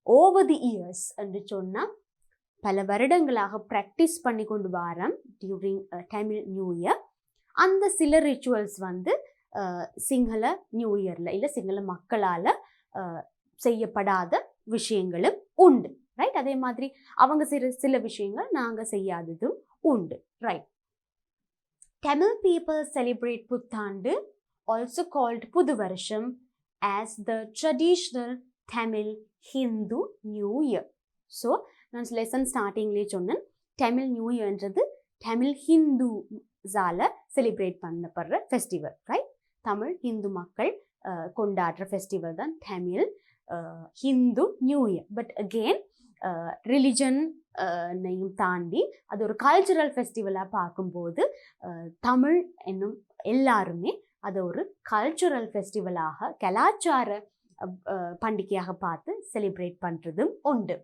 ஓவர் தி இயர்ஸ் என்று சொன்னால் பல வருடங்களாக ப்ராக்டிஸ் பண்ணி கொண்டு வரோம் டியூரிங் தமிழ் நியூ இயர். அந்த சில ரிச்சுவல்ஸ் வந்து சிங்கள நியூ இயரில் இல்லை சிங்கள மக்களால் செய்யப்படாத விஷயங்களும் உண்டு. ரைட்? அதே மாதிரி அவங்க சில விஷயங்கள் நாங்கள் செய்யாததும் உண்டு. ரைட்? Tamil people celebrate புத்தாண்டு, also called புது வருஷம், as the traditional Tamil Hindu New Year. So நான் லெசன் ஸ்டார்டிங்லேயே சொன்னேன், தமிழ் நியூ இயர்ன்றது தமிழ் ஹிந்துஸால் செலிப்ரேட் பண்ணப்படுற ஃபெஸ்டிவல். ரைட்? தமிழ் ஹிந்து மக்கள் கொண்டாடுற ஃபெஸ்டிவல் தான் Tamil Hindu new year. But again ரிலிஜனையும் தாண்டி அது ஒரு கல்ச்சுரல் ஃபெஸ்டிவலாக பார்க்கும்போது தமிழ் என்னும் எல்லாருமே அதை ஒரு கல்ச்சுரல் ஃபெஸ்டிவலாக, கலாச்சார பண்டிகையாக பார்த்து செலிப்ரேட் பண்ணுறதும் உண்டு.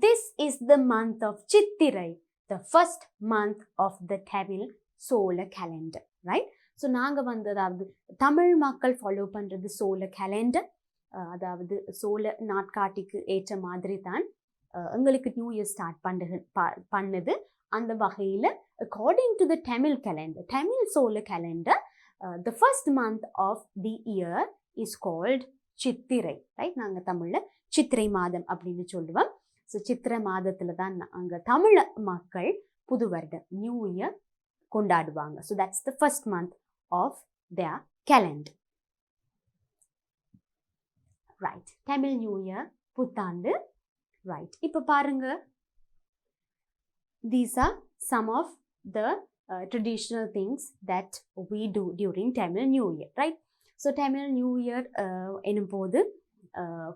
This is the month of Chittirai, the first month of the Tamil solar calendar. Right? So நாங்கள் வந்து அதாவது தமிழ் மக்கள் ஃபாலோ பண்ணுறது சோலர் கேலண்டர், அதாவது சோல நாட்காட்டிக்கு ஏற்ற மாதிரி தான் எங்களுக்கு நியூ இயர் ஸ்டார்ட் பண்ணுது. அந்த வகையில் according to the Tamil calendar, Tamil solar calendar, the first month of the year is called Chithirai. Right? நாங்கள் தமிழில் சித்திரை மாதம் அப்படின்னு சொல்லுவோம். ஸோ சித்திரை மாதத்தில் தான் அங்கே தமிழ் மக்கள் புது வருடம் நியூ இயர் கொண்டாடுவாங்க. So that's the first month of their calendar. Right? Tamil new year புத்தாண்டு. ரைட்? இப்போ பாருங்க, these are some of the traditional things that we do during Tamil New Year. Right? So Tamil New Year என்னும் போது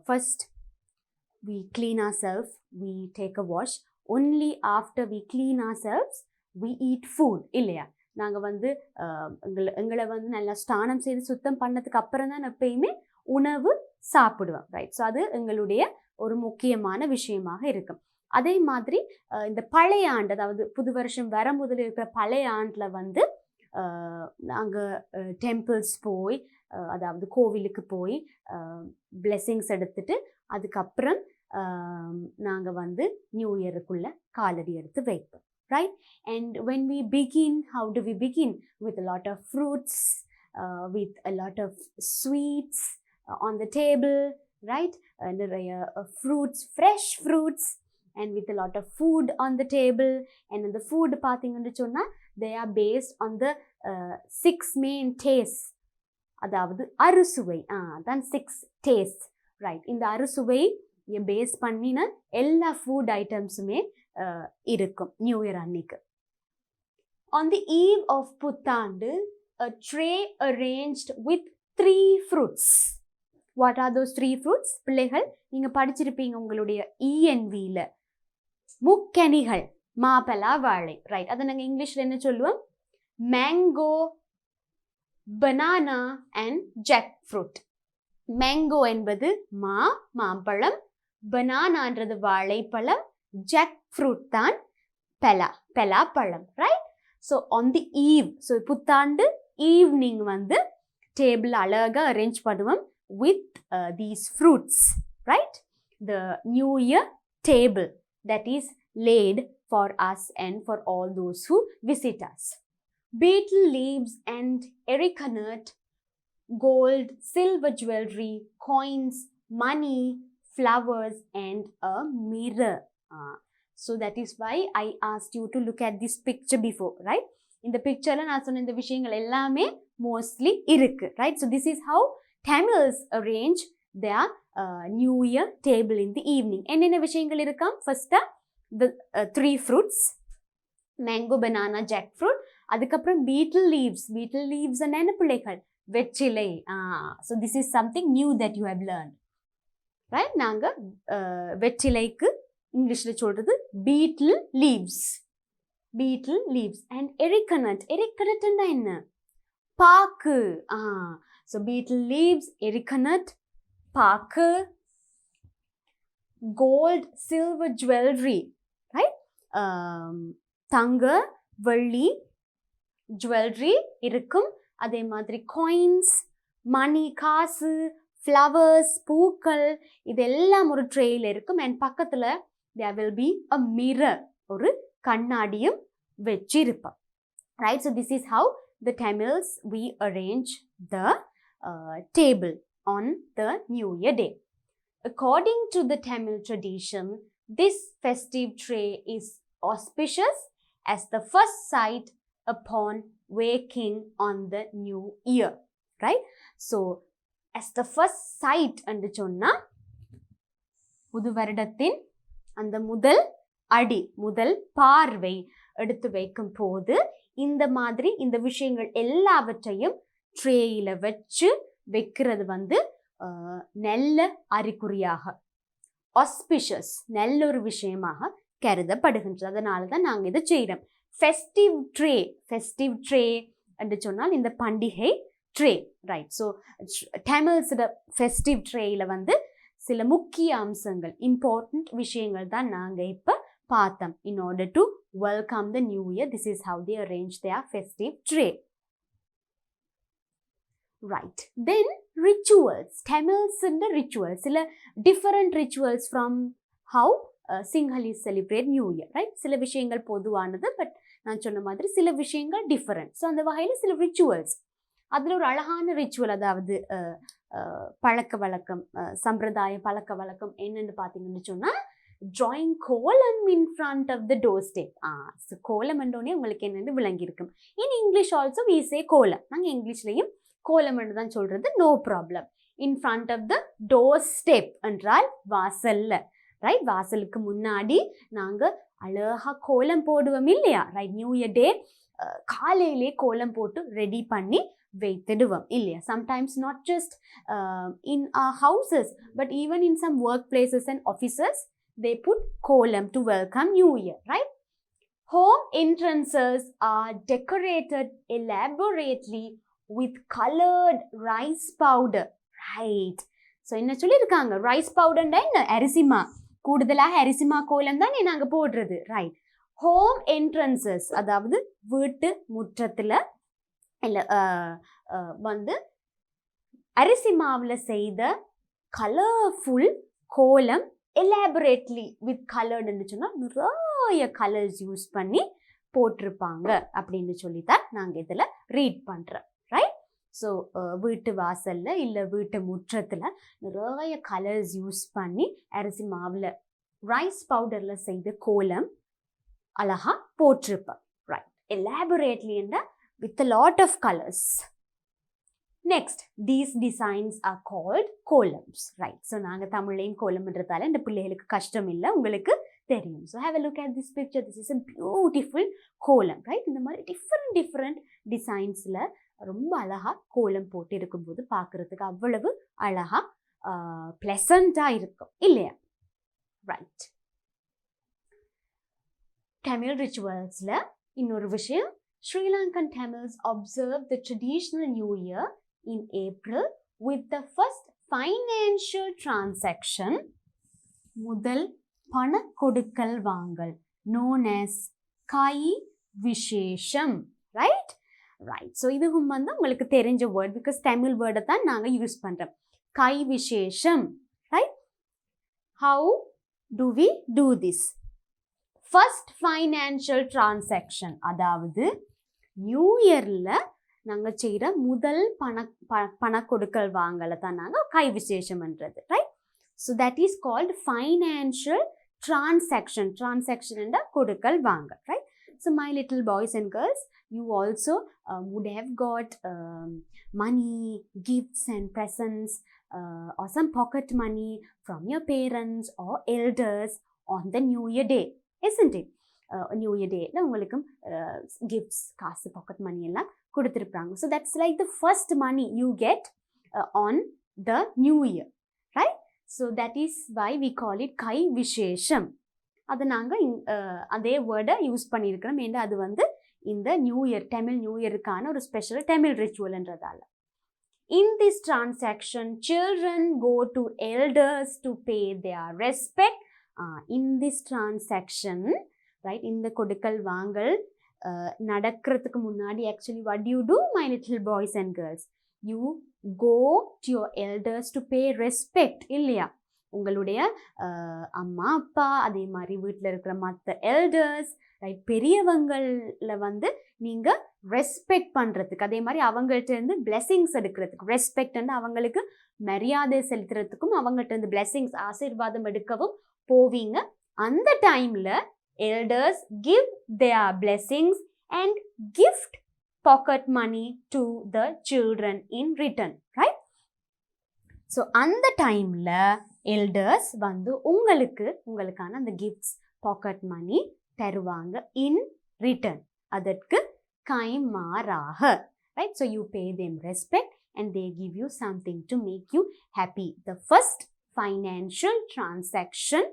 first we clean ourselves, we take a wash. Only after we clean ourselves we eat food. இல்லையா? நாங்கள் வந்து எங்களை வந்து நல்லா ஸ்நானம் செய்து சுத்தம் பண்ணதுக்கு அப்புறம் தான் எப்பயுமே உணவு சாப்பிடுவோம். ரைட்? ஸோ அது எங்களுடைய ஒரு முக்கியமான விஷயமாக இருக்கும். அதே மாதிரி இந்த பழைய ஆண்டு, அதாவது புது வருஷம் வர முதல் இருக்கிற பழைய ஆண்டில் வந்து நாங்கள் டெம்பிள்ஸ் போய், அதாவது கோவிலுக்கு போய் பிளெஸிங்ஸ் எடுத்துட்டு அதுக்கப்புறம் நாங்கள் வந்து நியூ இயருக்குள்ள காலடி எடுத்து வைப்போம், right? And when we begin, how do we begin? With a lot of fruits, with a lot of sweets on the table, right? நிறைய fruits, fresh fruits, and with a lot of food on the table. And the food பார்த்தீங்கன்னு சொன்னா they are based on the 6 main tastes. அதாவது அறுசுவை, தான் 6 tastes, right? இந்த அறுசுவை பேஸ் பண்ணின எல்லா ஃபுட் ஐட்டம்ஸுமே இருக்கும் நியூ இயர் அன்னைக்கு. On the eve of புத்தாண்டு, a tray arranged with 3 fruits. What are those 3 fruits? பிள்ளைகள் நீங்க படிச்சிருப்பீங்க உங்களுடைய ENV-ல, முக்கனிகள், மாப்பலா, வாழை, ரைட்? அதை நாங்கள் இங்கிலீஷ்ல என்ன சொல்லுவோம்? Mango, banana and jackfruit. Mango என்பது மாம்பழம், பனானான்றது வாழைப்பழம், ஜாக் ஃப்ரூட் தான் பலாப்பழம், right? So on the eve, so புத்தாண்டு ஈவ்னிங் வந்து டேபிள் அழகாக அரேஞ்ச் பண்ணுவோம் with these fruits, right? The new year table that is laid for us and for all those who visit us. Betel leaves and erica nut, gold, silver jewelry, coins, money, flowers and a mirror. So that is why I asked you to look at this picture before, right? In the picture la na sonna indha vishayங்கள் எல்லாமே mostly இருக்கு, right? So this is how Tamils arrange their New Year table in the evening. என்னென்ன விஷயங்கள் இருக்காம்? First the 3 fruits, mango, banana, jackfruit. அதுக்கப்புறம் betel leaves என்ன பிள்ளைகள்? வெற்றிலை. So this is something new that you have learned, right? நாங்க வெற்றிலைக்கு இங்கிலீஷ்ல சொல்றது betel leaves and erica nut என்ன? பாக்கு. So betel leaves, erica nut, பாக்கு, gold, silver jewelry, right? தங்க, வெள்ளி jewelry இருக்கும். அதே மாதிரி coins, money, காசு, flowers, பூக்கள், இதெல்லாம் ஒரு ட்ரேயில் இருக்கும். அண்ட் பக்கத்தில் there will be a mirror, ஒரு கண்ணாடியும் வச்சிருப்போம், right? So this is how the Tamils we arrange the table on the New Year day. According to the Tamil tradition, this festive tray is auspicious as the first sight upon waking on the new year, right? So as the first sight என்று சொன்னா புது வருடத்தின் அந்த முதல் அடி, முதல் பார்வை எடுத்து வைக்கும் போது இந்த மாதிரி இந்த விஷயங்கள் எல்லாவற்றையும் ட்ரேயில வச்சு வைக்கிறது வந்து நல்ல அறிகுறியாக, auspicious, நல்ல ஒரு விஷயமாக கருதப்படுகின்றது. அதனால தான் நாங்கள் இதை செய்கிறோம். ஃபெஸ்டிவ் ட்ரே என்று சொன்னால் இந்த பண்டிகை ட்ரே, ரைட்? ஸோ தமிழ்ஸோட ஃபெஸ்டிவ் ட்ரேயில் வந்து சில முக்கிய அம்சங்கள், இம்பார்ட்டன்ட் விஷயங்கள் தான் நாங்கள் இப்போ பார்த்தோம். In order to welcome the new year, this is how they arrange their festive tray, right? Then rituals, Tamils and the rituals, சில different rituals from how Sinhalese celebrate New Year, right? சில விஷயங்கள் பொதுவானது, பட் நான் சொன்ன மாதிரி சில விஷயங்கள் டிஃபரெண்ட். ஸோ அந்த வகையில் சில ரிச்சுவல்ஸ், அதில் ஒரு அழகான ரிச்சுவல், அதாவது பழக்க வழக்கம், சம்பிரதாய பழக்க வழக்கம் என்னென்னு பார்த்தீங்கன்னு சொன்னால் drawing கோலம் in front of the doorstep. So kolam என்றோடனே உங்களுக்கு என்னென்னு விளங்கியிருக்கும். In English also we say kolam. நாங்கள் இங்கிலீஷ்லையும் கோலம் என்று தான் சொல்கிறது, no problem. In front of the doorstep என்றால் வாசல்ல, ரைட்? வாசலுக்கு முன்னாடி நாங்கள் அழகாக கோலம் போடுவோம் இல்லையா, ரைட்? நியூ இயர் டே காலையிலே கோலம் போட்டு ரெடி பண்ணி வைத்திடுவோம் இல்லையா? Sometimes not just in houses but even in some work places and offices they put kolam to welcome New Year, right? Home entrances are decorated elaborately with colored rice powder, right? So என்ன சொல்லியிருக்காங்க? ரைஸ் பவுடர்னா என்ன? அரிசிமா. கூடுதலாக அரிசிமா கோலம் தான் நாங்க போடுறது. ரைட். ஹோம் என்ட்ரன்சஸ், அதாவது வீட்டு முற்றத்துல இல்ல வந்து அரிசி மாவுல செய்த கலர்ஃபுல் கோலம், எலாபரேட்லி வித் கலர்டுன்னு சொன்னா நிறைய கலர்ஸ் யூஸ் பண்ணி போட்டிருப்பாங்க அப்படின்னு சொல்லித்தான் நாங்க இதுல ரீட் பண்றோம். ரைட். ஸோ வீட்டு வாசல்ல இல்ல வீட்டு முற்றத்துல நிறைய கலர்ஸ் யூஸ் பண்ணி அரிசி மாவுல ரைஸ் பவுடர்ல செய்த கோலம் அழகா போட்டிருப்பேன். ரைட். எலாபரேட்லி என்ற with a lot of colors. Next, these designs are called columns. Right. So நாங்க தமிழ்லையும் கோலம்ன்றதால இந்த பிள்ளைகளுக்கு கஷ்டம் இல்லை, உங்களுக்கு தெரியும். So have a look at this picture. This is a beautiful column. Right. இந்த மாதிரி different designsல ரொம்ப அழகா கோலம் போட்டு இருக்கும்போது பார்க்கறதுக்கு அவ்வளவு அழகா பிளசண்டா இருக்கும் இல்லையா? ரைட். தமிழ் ரிச்சுவல்ஸ்ல இன்னொரு விஷயம், Sri Lankan Tamils observe the traditional New Year in April with the first financial transaction, முதல் பண கொடுக்கல் வாங்கல், known as Kai Vishesham. Right? Right. So இதுவும் வந்து உங்களுக்கு தெரிஞ்ச வேர்ட், because தமிழ் வேர்டை தான் நாங்க யூஸ் பண்றோம். Kai Vishesham. Right? How do we do this? First financial transaction, அதாவது நியூ இயர்ல நாங்க செய்யற முதல் பண கொடுக்கல் வாங்கல தான் நாங்க கை விசேஷம்ன்றது. Right. So that is called financial transaction. Transaction என்ற கொடுக்கல் வாங்கல். Right. So my little boys and girls, you also would have got money, gifts and presents, or some pocket money from your parents or elders on the New Year day, isn't it? New year டேல உங்களுக்கும் கிஃப்ட்ஸ், காசு, பாக்கெட் மணி எல்லாம் கொடுத்துருப்பாங்க. So that's like the first money you get on the new year. Right. So that is why we call it கை விசேஷம். அதை நாங்கள் அதே வேர்டை யூஸ் பண்ணியிருக்கிறோம். ஏன்னா அது வந்து இந்த நியூ இயர், தமிழ் நியூ இயருக்கான ஒரு ஸ்பெஷல் தமிழ் ரிச்சுவல்ன்றதால. In this transaction, children go to elders to pay their respect. In this transaction, right, இந்த கொடுக்கல் வாங்கல் நடக்கிறதுக்கு முன்னாடி actually what do you do, my little boys and girls? You go to your elders to pay respect. இல்லையா? உங்களுடைய அம்மா அப்பா, அதே மாதிரி வீட்டில் இருக்கிற மற்ற எல்டர்ஸ், ரைட், பெரியவங்களில் வந்து நீங்கள் ரெஸ்பெக்ட் பண்ணுறதுக்கு, அதே மாதிரி அவங்கள்ட்ட இருந்து பிளெஸிங்ஸ் எடுக்கிறதுக்கு, ரெஸ்பெக்ட் வந்து அவங்களுக்கு மரியாதை செலுத்துறதுக்கும், அவங்கள்ட்ட இருந்து பிளெஸிங்ஸ் ஆசீர்வாதம் எடுக்கவும் போவீங்க. அந்த டைமில் elders give their blessings and gift pocket money to the children in return. Right? So அந்த டைம்ல elders வந்து உங்களுக்கான அந்த கிஃப்ட்ஸ், பாக்கெட் மணி தருவாங்க in return. அதற்கு கைமாறாக. Right? So you pay them respect and they give you something to make you happy. The first financial transaction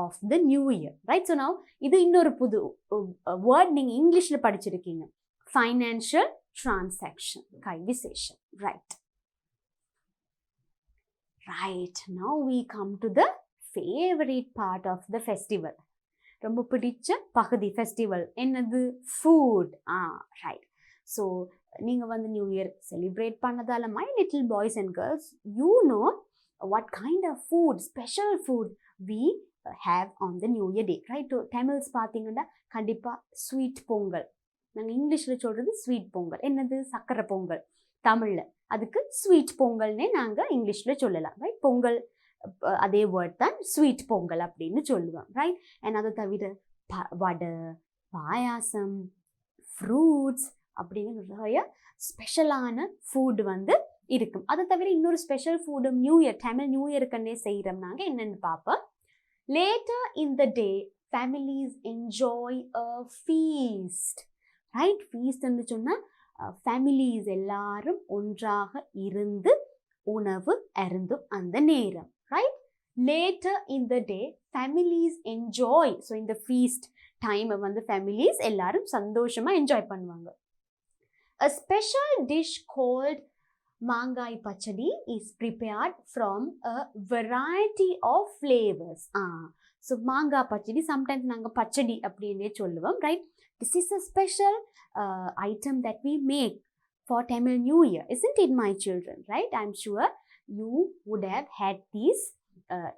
of the new year. Right? So now இது இன்னொரு புது வேர்ட் நீங்க இங்கிலீஷ்ல படிச்சிருக்கீங்க, financial transaction, கை விசேஷம். Right. Right. Now we come to the favorite part of the festival. ரொம்ப பிடிச்ச பகுதி ஃபெஸ்டிவல் என்னது? ஃபுட். ரைட். ஸோ நீங்க வந்து நியூ இயர் செலிப்ரேட் பண்ணதால my little boys and girls, you know what kind of food, special food we have on the new year day. Right? Tamils பார்த்தீங்கன்னா கண்டிப்பாக ஸ்வீட் பொங்கல். நாங்கள் இங்கிலீஷில் சொல்கிறது ஸ்வீட் பொங்கல். என்னது? சக்கரை பொங்கல். தமிழில் அதுக்கு ஸ்வீட் பொங்கல்னே நாங்கள் இங்கிலீஷில் சொல்லலாம். ரைட்? பொங்கல் அதே வேர்ட் தான் ஸ்வீட் பொங்கல் அப்படின்னு சொல்லுவோம். ரைட்? அண்ட் அதை தவிர வடை, பாயாசம், ஃப்ரூட்ஸ் அப்படின்னு நிறைய ஸ்பெஷலான ஃபுட் வந்து இருக்கும். அதை தவிர இன்னொரு ஸ்பெஷல் ஃபுட்டும் நியூ இயர், தமிழ் நியூ இயருக்குன்னே செய்கிறோம் நாங்கள். என்னென்னு பார்ப்போம். Later in the day, families enjoy a feast. Right? Feast என்று சொன்னால் families எல்லாரும் ஒன்றாக இருந்து உணவு அருந்தும் அந்த நேரம். Right? Later in the day, families enjoy. So இந்த feast time வந்து families எல்லாரும் சந்தோஷமா என்ஜாய் பண்ணுவாங்க. A special dish called மாங்காய் பச்சடி is prepared from a variety of flavors. So மாங்காய் பச்சடி sometimes நாங்க பச்சடி அப்படினே சொல்லுவோம், right? This is a special item that we make for Tamil New Year, isn't it, my children? Right? I'm sure you would have had this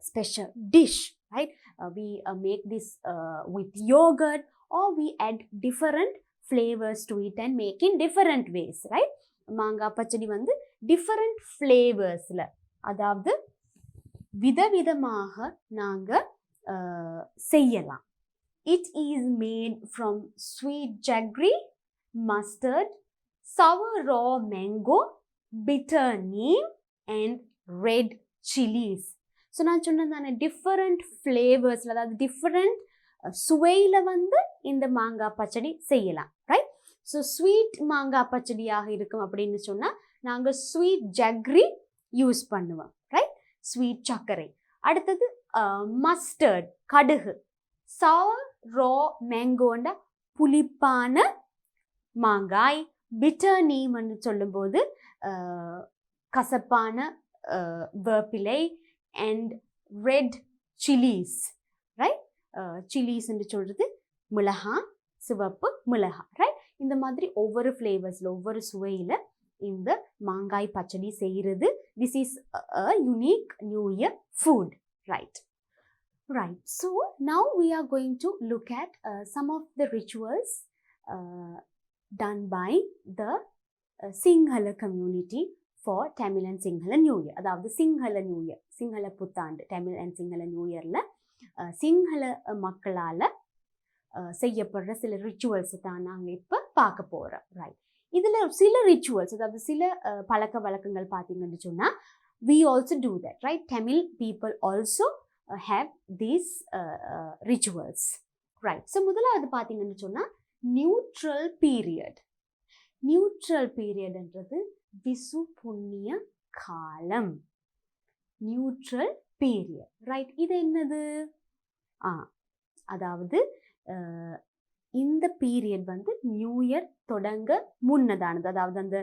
special dish, right? We make this with yogurt, or we add different flavors to it and make in different ways, right? மாங்காய் பச்சடி வந்து different flavors-ல, அதாவது விதவிதமாக நாங்க செய்யலாம். It is made from sweet jaggery, mustard, sour raw mango, bitter neem and red chilies. So நான் சொன்னதான different flavors, அதாவது different சுவையில வந்து இந்த மாங்காய் பச்சடி செய்யலாம், right? So sweet மாங்காய் பச்சடியாக இருக்கும் அப்படின்னு சொன்னா நாங்க sweet jaggery யூஸ் பண்ணுவோம், right? sweet சர்க்கரை. அடுத்தது mustard கடுகு, sour raw mangoண்ட புளிப்பான மாங்காய், bitter neem என்று சொல்லும்போது கசப்பான வேப்பிலை, and red chilies, right? chilies என்று சொல்றது மிளகாய், சிவப்பு மிளகாய், right? இந்த மாதிரி ஒவ்வொரு ஃப்ளேவர்ஸ்ல ஒவ்வொரு சுவையில இந்த மாங்காய் பச்சடி செய்கிறது. This is a unique New Year food, right? Right. So now we are going to look at some of the rituals done by the Sinhala community for Tamil and Sinhala New Year. அதாவது சிங்கள நியூ இயர், சிங்கள புத்தாண்டு, Tamil and Sinhala New Yearல Sinhala மக்களால செய்யப்படுற சில ரிச்சுவல்ஸ் தான் நாங்கள் இப்போ பார்க்க போகிறோம், ரைட்? இதில் சில ரிச்சுவல்ஸ், அதாவது சில பழக்க வழக்கங்கள் பார்த்தீங்கன்னு சொன்னால் we also do that, right? Tamil people also have these rituals, right? So முதலாவது பார்த்தீங்கன்னு சொன்னால் நியூட்ரல் பீரியட். நியூட்ரல் பீரியட்ன்றது விசு புண்ணிய காலம், நியூட்ரல் பீரியட், ரைட்? இது என்னது? அதாவது இந்த பீரியட் வந்து நியூ இயர் தொடங்க முன்னதானது, அதாவது அந்த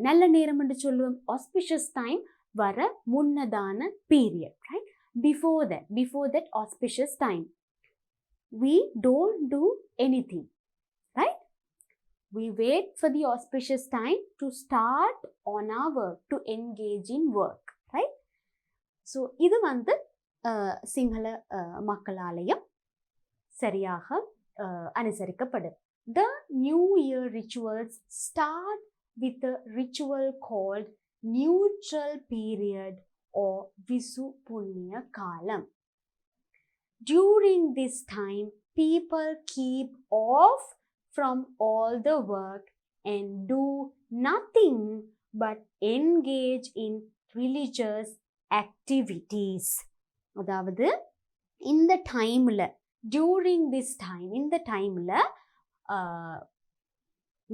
நல்ல நேரம் என்று சொல்லுவோம், ஆஸ்பிஷியஸ் டைம் வர முன்னதான period, right? Before that auspicious time we don't do anything, right? We wait for the auspicious time to start on our work, to engage in work, right? So இது வந்து சிங்கள மக்களாலயம் சரியாக அனுசரிக்கப்படும். The New Year rituals start with a ritual called neutral period or Visu Punya Kalam. During this time, people keep off from all the work and do nothing but engage in religious activities. அதாவது இந்த டைம்ல, during this time, இந்த டைம்ல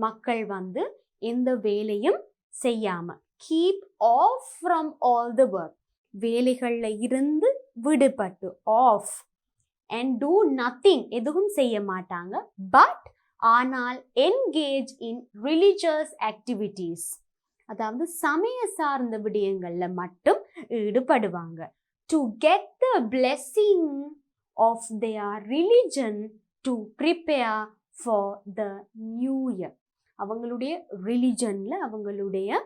மக்கள் வந்து எந்த வேலையும் செய்யாம, keep off from all the work, வேலைகள்ல இருந்து விடுபட்டு, off, and do nothing, எதுவும் செய்ய மாட்டாங்க, but ஆனால் engage in religious activities, அதாவது சமய சார்ந்த விடயங்கள்ல மட்டும் ஈடுபடுவாங்க, to get the blessing of their religion to prepare for the new year. அவங்களுடைய ரிலிஜன்ல அவங்களுடைய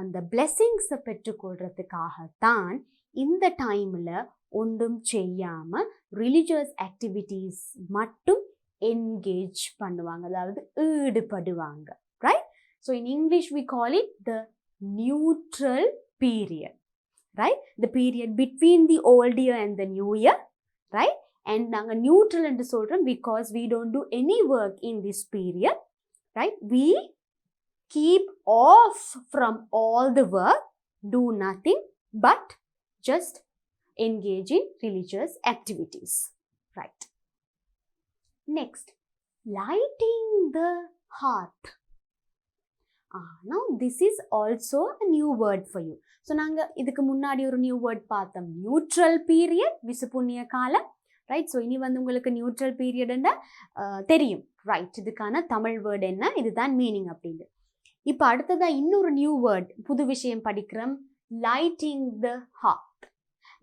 அந்த பிளெஸிங்ஸை பெற்றுக்கொள்றதுக்காகத்தான் இந்த டைம்ல ஒன்றும் செய்யாம ரிலிஜியஸ் ஆக்டிவிட்டீஸ் மட்டும் என்கேஜ் பண்ணுவாங்க, அதாவது ஈடுபடுவாங்க, right? So in English we call it the neutral period, right? The period between the old year and the new year, right? And நாங்கள் நியூட்ரல் என்று சொல்றோம் because we don't do any work in this period, right? We keep off from all the work, do nothing but just engage in religious activities, right? Next, lighting the hearth. Now this is also a new word for you. So நாங்க இதுக்கு முன்னாடி ஒரு நியூ வேர்ட் பார்த்தோம், நியூட்ரல் பீரியட், விசுப்புண்ணிய காலம், ரைட்? ஸோ இனி வந்து உங்களுக்கு நியூட்ரல் பீரியட்னா தெரியும், ரைட்? இதுக்கான தமிழ் வேர்டு என்ன, இதுதான் மீனிங் அப்படின்னு. இப்போ அடுத்ததா இன்னொரு நியூ வேர்ட், புது விஷயம் படிக்கிறோம். Lighting the hearth.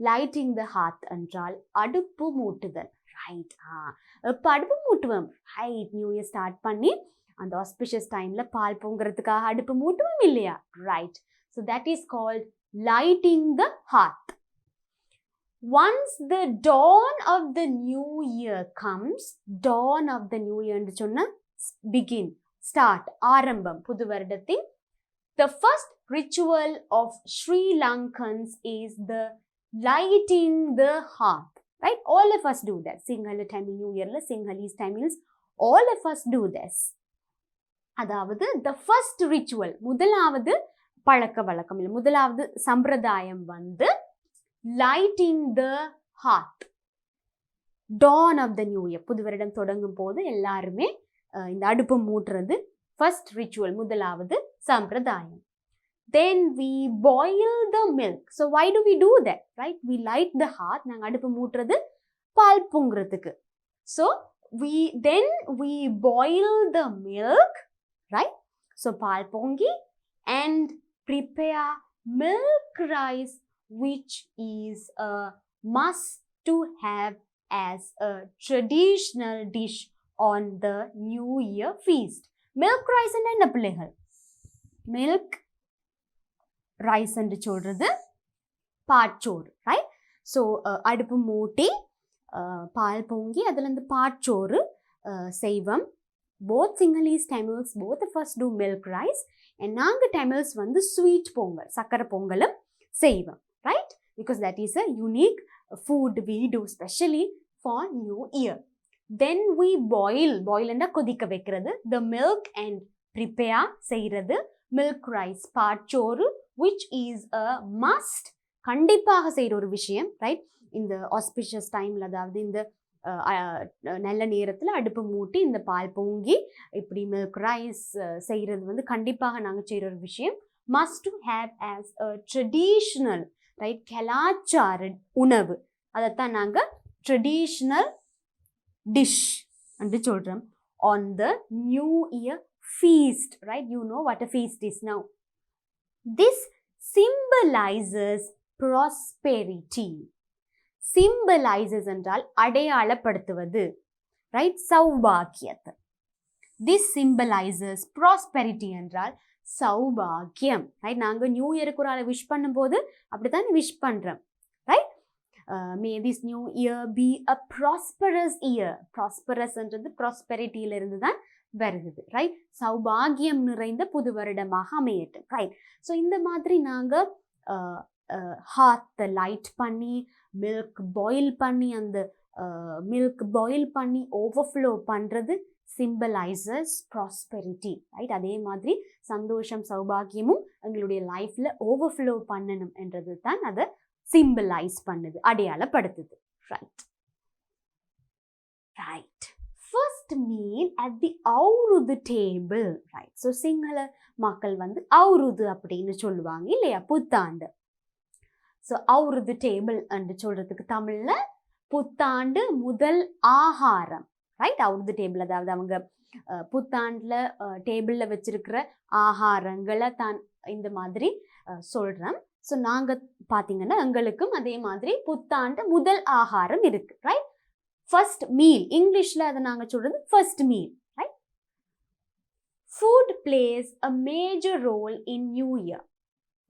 Lighting the hearth என்றால் அடுப்பு மூட்டுதல். ரைட். இப்போ அடுப்பு மூட்டுவோம். ரைட். நியூ இயர் ஸ்டார்ட் பண்ணி அந்த ஆஸ்பிஷியஸ் டைம்ல பால் பொங்குறதுக்காக அடுப்பு மூட்டுவோம் இல்லையா? Right. So that is called lighting the hearth. Once the dawn of the new year comes, dawn of the new year என்று சொன்னா begin, start, ஆரம்பம், புது வருடத்தின். The first ritual of Sri Lankans is the lighting the hearth. Right? All of us do that. Sinhala Tamil New Year, Sinhalese Tamils, all of us do this. அதாவது the first ritual, முதலாவது பழக்க வழக்கம் இல்லை, முதலாவது சம்பிரதாயம் வந்து lighting the hearth. Dawn of the new year, புது வருடம் தொடங்கும் போது எல்லாருமே இந்த அடுப்பு மூட்டுறது first ritual, முதலாவது சம்பிரதாயம். Then we boil the milk. So why do we do that? Right? We light the hearth. நாங்க அடுப்பு மூட்டுறது பால் பொங்குறதுக்கு. So then we boil the milk, right? So பால் பொங்கி and prepare milk rice, which is a must to have as a traditional dish on the New Year feast. Milk rice and என்ன பிள்ளைகள்? Milk rice என்று சொல்றது பாச்சோறு. ரைட். ஸோ அடுப்பு மூட்டி பால் பொங்கி அதுலேருந்து பாச்சோறு செய்வோம். Both Sinhalese Tamils, both of us do milk rice. and நாங்கள் Tamils வந்து ஸ்வீட் பொங்கல், சக்கரை பொங்கலும் செய்வோம். Right. Because that is a unique food we do specially for New Year. Then we boil என்றா கொதிக்க வைக்கிறது, the milk and prepare செய்கிறது milk rice, பாச்சோறு, which is a must, கண்டிப்பாக செய்கிற ஒரு விஷயம். ரைட். இந்த auspicious டைமில், அதாவது இந்த நல்ல நேரத்தில் அடுப்பு மூட்டி இந்த பால் பொங்கி இப்படி மில்க் ரைஸ் செய்கிறது வந்து கண்டிப்பாக நாங்கள் செய்கிற ஒரு விஷயம். must to have as a traditional, right, கலாச்சார உணவு. அதைத்தான் நாங்கள் ட்ரெடிஷ்னல் டிஷ் என்று சொல்கிறோம் on the New Year feast. Right? You know what a feast is now. This symbolizes prosperity. Symbolizes என்றால் அடையாளப்படுத்துவது. Right? சௌபாக்கியத்தை. This symbolizes prosperity என்றால் சௌபாக்கியம். ரைட். நாங்கள் நியூ இயருக்கு ஒரு ஆளை விஷ் பண்ணும்போது அப்படித்தான் விஷ் பண்ணுறோம். Right. May this new year be a prosperous year. Prosperous என்றது ப்ராஸ்பெரிட்டியிலிருந்து தான் வருகிறது. ரைட். சௌபாகியம் நிறைந்த புது வருடமாக அமையட்டும். ரைட். ஸோ இந்த மாதிரி நாங்கள் ஹார்த்தை லைட் பண்ணி மில்க் பாயில் பண்ணி அந்த மில்க் பாயில் பண்ணி ஓவர்ஃப்ளோ பண்ணுறது சிம்பலைசஸ் ப்ராஸ்பெரிட்டி. ரைட். அதே மாதிரி சந்தோஷம் சௌபாகியமும் எங்களுடைய லைஃப்பில் ஓவர்ஃப்ளோ பண்ணணும் என்றது தான் அதை சிம்பலைஸ் பண்ணுது, அடையாளப்படுத்துது. Right. Right. First meal at the Avurudu table. Right. So Sinhala மக்கள் வந்து அவுருது அப்படின்னு சொல்லுவாங்க இல்லையா, புத்தாண்டு. ஸோ அவுருது டேபிள் என்று சொல்றதுக்கு தமிழில் புத்தாண்டு முதல் ஆகாரம். ரைட். அவுருது டேபிள் அதாவது அவங்க புத்தாண்டில் டேபிளில் வச்சிருக்கிற ஆகாரங்களை தான் இந்த மாதிரி சொல்கிறோம். ஸோ நாங்கள் பார்த்தீங்கன்னா எங்களுக்கும் அதே மாதிரி புத்தாண்டு முதல் ஆகாரம் இருக்கு. ரைட். ஃபர்ஸ்ட் மீல், இங்கிலீஷில் அதை நாங்கள் சொல்கிறது first meal. Right. Food plays a major role in new year.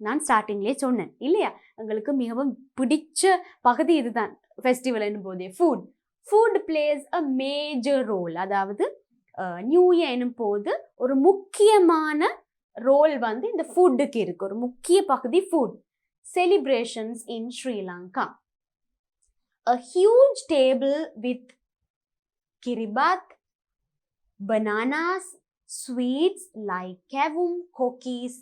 நான் ஸ்டார்டிங்லேயே சொன்னேன் இல்லையா, எங்களுக்கு மிகவும் பிடிச்ச பகுதி இதுதான் ஃபெஸ்டிவல் போதே. Food plays a major role, அதாவது நியூ இயர் எனும் போது ஒரு முக்கியமான ரோல் வந்து இந்த ஃபுட்டுக்கு இருக்கு. ஒரு முக்கிய பகுதி food. Celebrations in Sri Lanka. A huge table with kiribat, bananas, sweets like kevum, cookies,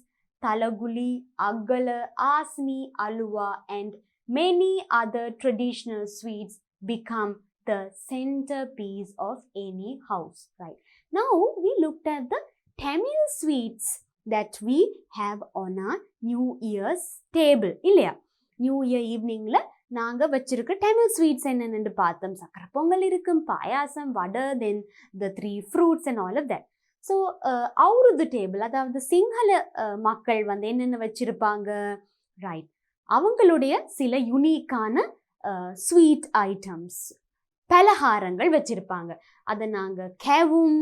talaguli, aggala, asmi, alua, and many other traditional sweets become the centerpiece of any house. Right. Now we looked at the Tamil sweets that we have on our New Year's table. இல்லையா, நியூ இயர் ஈவினிங்ல நாங்க வச்சிருக்க தமிழ் ஸ்வீட்ஸ் என்னென்னு பார்த்தோம். சக்கரை பொங்கல் இருக்கும், payasam, vada, then the 3 fruits and all of that. So Avurudu table, அதாவது சிங்கள மக்கள் வந்து என்னென்ன வச்சிருப்பாங்க, ரைட், அவங்களுடைய சில யுனிக்கான ஸ்வீட் ஐட்டம்ஸ், பலகாரங்கள் வச்சிருப்பாங்க. அதை நாங்கள் கெவும்,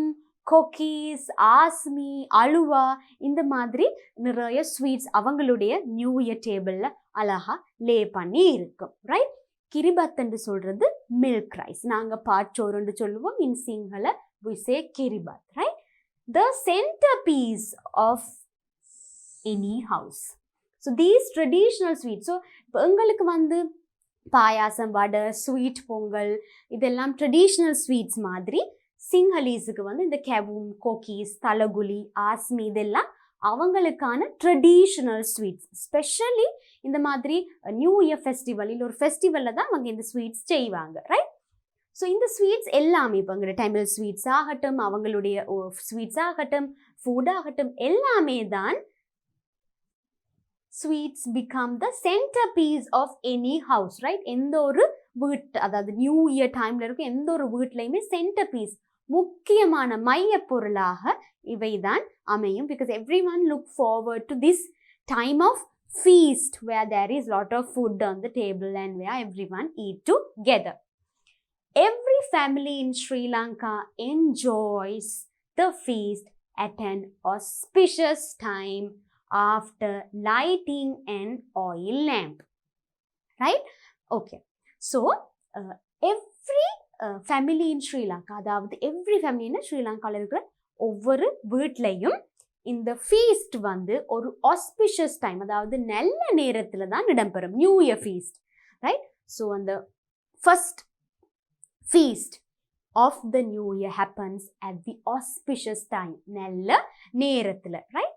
கொக்கீஸ், ஆஸ்மி, அலுவா, இந்த மாதிரி நிறைய ஸ்வீட்ஸ் அவங்களுடைய நியூ இயர் டேபிளில் அழகா லே பண்ணி இருக்கும். ரைட், கிரிபத் என்று சொல்றது மில்க் ரைஸ், நாங்கள் பாச்சோறுன்னு சொல்லுவோம். In Sinhala we say kiribath. Right, the centerpiece of any house. So these traditional sweets. So இப்போ எங்களுக்கு வந்து பாயாசம், வடை, ஸ்வீட் பொங்கல், இதெல்லாம் ட்ரெடிஷ்னல் ஸ்வீட்ஸ் மாதிரி சிங்களீஸுக்கு வந்து இந்த கெவும், கோக்கீஸ், தலகுலி, ஆஸ்மி, இதெல்லாம் அவங்களுக்கான ட்ரெடிஷ்னல் ஸ்வீட்ஸ். ஸ்பெஷலி இந்த மாதிரி நியூ இயர் ஃபெஸ்டிவல் இல்லை ஒரு ஃபெஸ்டிவலில் தான் அவங்க இந்த ஸ்வீட்ஸ் செய்வாங்க. ரைட், ஸோ இந்த ஸ்வீட்ஸ் எல்லாமே இப்போ எங்களோட தமிழ் ஸ்வீட்ஸ் ஆகட்டும், அவங்களுடைய ஸ்வீட்ஸ் ஆகட்டும், ஃபுட் ஆகட்டும், எல்லாமே தான் sweets become the centrepiece of any house. Right, எந்த ஒரு வீட்டு, அதாவது நியூ இயர் டைமில் இருக்கும் எந்த ஒரு வீட்லையுமே சென்டர் பீஸ், முக்கியமான மைய பொருளாக இவை தான் அமையும். Because everyone look forward to this time of feast where there is lot of food on the table and where everyone eat together. Every family in Sri Lanka enjoys the feast at an auspicious time after lighting an oil lamp. Right? Okay. So, every family in Sri Lanka, அதாவது every family in Sri Lanka இருக்கிற ஒவ்வொரு வீட்லையும் இந்த ஃபீஸ்ட் வந்து ஒரு ஆஸ்பிஷியஸ் டைம், அதாவது நல்ல நேரத்தில் தான் இடம்பெறும். New year feast. Right, so அந்த first feast of the new year happens at the auspicious time, நல்ல நேரத்தில். Right,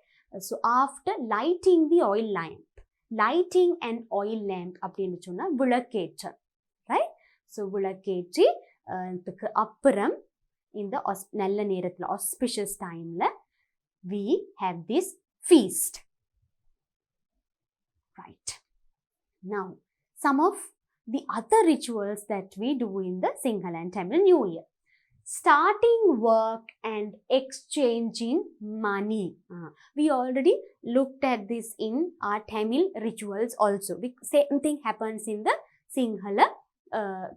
so after lighting the oil lamp, lighting and oil lamp அப்படின்னு சொன்னால் விளக்கேற்றம். ரைட், ஸோ விளக்கேற்றி அப்புறம் இந்த நல்ல நேரத்தில் ஆஸ்பிஷியஸ் டைமில் we have this feast. Right, now some of the other rituals that we do in the Sinhala and Tamil New Year. Starting work and exchanging money. We already looked at this in our Tamil rituals also. Same thing happens in the Sinhala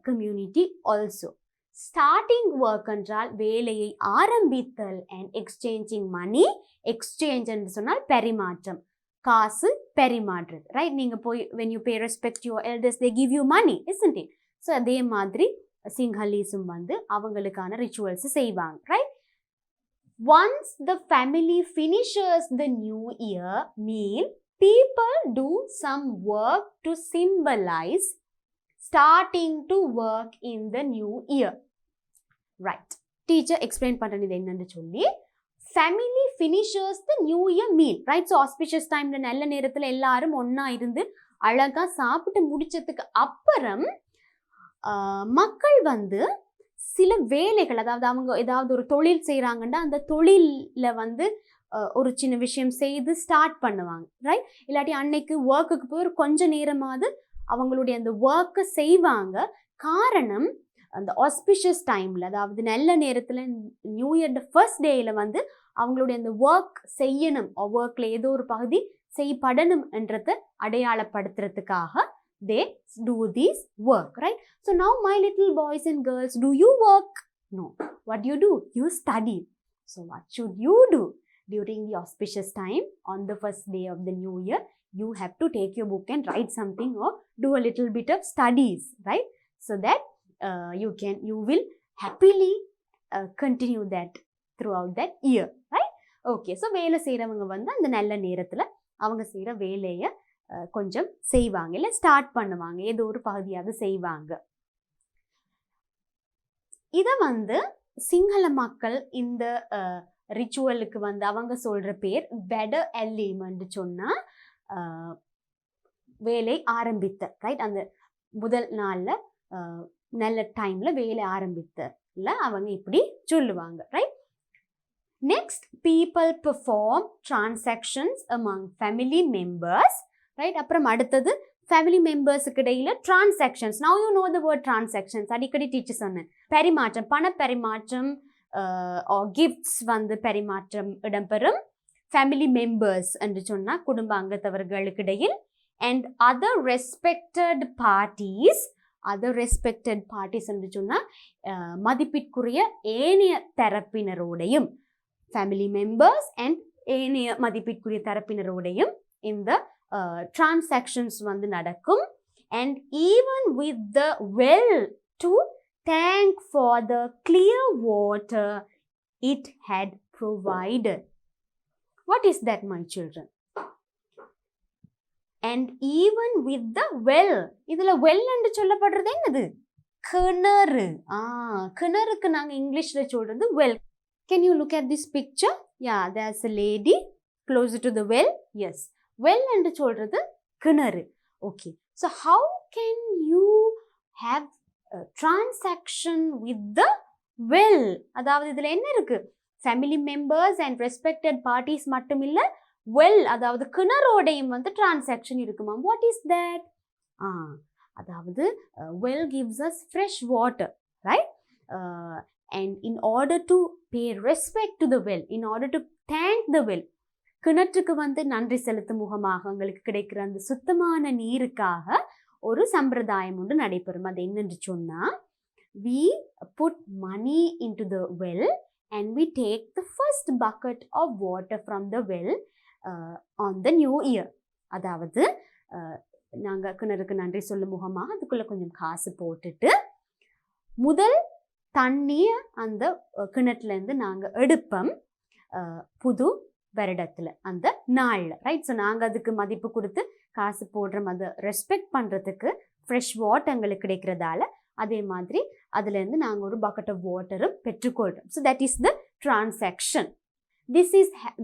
community also. Starting work என்றால் வேலையை ஆரம்பித்தல், and exchanging money, exchange என்று சொன்னால் பரிமாற்றம், காசு பரிமாற்றது. ரைட், நீங்க போய் when you pay respect to your elders, they give you money, isn't it? So அதே மாதிரி சிங்களீஸும் வந்து அவங்களுக்கான ரிச்சுவல்ஸ் செய்வாங்க. Right, once the family finishes the new year meal, people do some work to symbolize starting to work in the new year. Right, teacher explain பண்றது என்னன்னு சொல்லி, family finishes the new year meal. Right, so auspicious time ல நல்ல நேரத்துல எல்லாரும் ஒண்ணா இருந்து அழகா சாப்பிட்டு முடிச்சதுக்கு அப்புறம் மக்கள் வந்து சில வேலைகள், அதாவது அவங்க ஏதாவது ஒரு தொழில் செய்கிறாங்கன்னா அந்த தொழிலில் வந்து ஒரு சின்ன விஷயம் செய்து ஸ்டார்ட் பண்ணுவாங்க. ரைட், இல்லாட்டி அன்னைக்கு ஒர்க்குக்கு போய் ஒரு கொஞ்ச நேரமாவது அவங்களுடைய அந்த ஒர்க்கை செய்வாங்க. காரணம், அந்த ஆஸ்பிஷியஸ் டைமில், அதாவது நல்ல நேரத்தில் நியூ இயர் ஃபர்ஸ்ட் டேயில் வந்து அவங்களுடைய அந்த ஒர்க் செய்யணும், ஒர்க்கில் ஏதோ ஒரு பகுதி செய்யப்படணும் என்றதை அடையாளப்படுத்துறதுக்காக they do this work. Right, so now my little boys and girls, do you work? No. What do? You study. So what should you do during the auspicious time on the first day of the new year? You have to take your book and write something or do a little bit of studies, right? So that you will happily continue that throughout that year, right? Okay, so வேலை செய்கிறவங்க வந்து அந்த நல்ல நேரத்தில் அவங்க செய்கிற வேலையை கொஞ்சம் செய்வாங்க, இல்லை ஸ்டார்ட் பண்ணுவாங்க, ஏதோ ஒரு பகுதியாக செய்வாங்க. இதை வந்து சிங்கள மக்கள் இந்த ரிச்சுவலுக்கு வந்து அவங்க சொல்கிற பேர் வெட எல்லிமெண்ட் சொன்னால் வேலை ஆரம்பித்த. ரைட், அந்த முதல் நாளில் நல்ல டைமில் வேலை ஆரம்பித்தல அவங்க இப்படி சொல்லுவாங்க. Right, next people perform transactions among family members. Right, அப்புறம் அடுத்தது ஃபேமிலி மெம்பர்ஸுக்கு இடையில் transactions. Now you know the word transactions. அடிக்கடி டீச்சர் சொன்னேன், பரிமாற்றம், பண பரிமாற்றம் or gifts வந்து பரிமாற்றம் இடம்பெறும். Family members என்று சொன்னா குடும்ப அங்கத்தவர்களுக்கு இடையில், and other respected parties என்று சொன்னா மதிப்பிற்குரிய ஏனைய தரப்பினரோடையும், family members and ஏனைய மதிப்பிற்குரிய தரப்பினரோடையும் இந்த transactions வந்து நடக்கும். And even with the well to thank for the clear water it had provided. What is that, my children? And even with the well, இதுல well என்று சொல்லப்படுறது என்னது? கிணறு. கிணறுக்கு நாங்க இங்கிலீஷ்ல சொல்றது well. Can you look at this picture? Yeah, there's a lady closer to the well. Yes, well என்று சொல்றது கிணறு. Okay, so how can you have a transaction with the well? அதாவது இதுல என்ன இருக்கு? family members and respected parties மட்டும் இல்ல, well அதாவது கிணறோடையும் வந்து transaction இருக்குமா? What is that? அதாவது well gives us fresh water, right? And in order to pay respect to the well, in order to thank the well, கிணற்றுக்கு வந்து நன்றி செலுத்தும் முகமாக உங்களுக்கு கிடைக்கிற அந்த சுத்தமான நீருக்காக ஒரு சம்பிரதாயம் ஒன்று நடைபெறும். அது என்னன்னு சொன்னா, we put money into the well and we take the first bucket of water from the well on the new year. அதாவது நாங்க கிணறுக்கு நன்றி சொல்லும் முகமாக அதுக்குள்ள கொஞ்சம் காசு போட்டுட்டு முதல் தண்ணிய அந்த கிணற்றுல இருந்து நாங்க எடுப்போம் புது வருடத்துல அந்த நாள்ல, ரைட்? ஸோ நாங்க அதுக்கு மதிப்பு கொடுத்து காசு போடுறோம், அதை ரெஸ்பெக்ட் பண்றதுக்கு ஃப்ரெஷ் வாட்டர் எங்களுக்கு கிடைக்கிறதால அதே மாதிரி அதுல இருந்து நாங்க ஒரு பக்கெட் ஆஃப் வாட்டரும் பெற்றுக்கொள்றோம். So that is the transaction.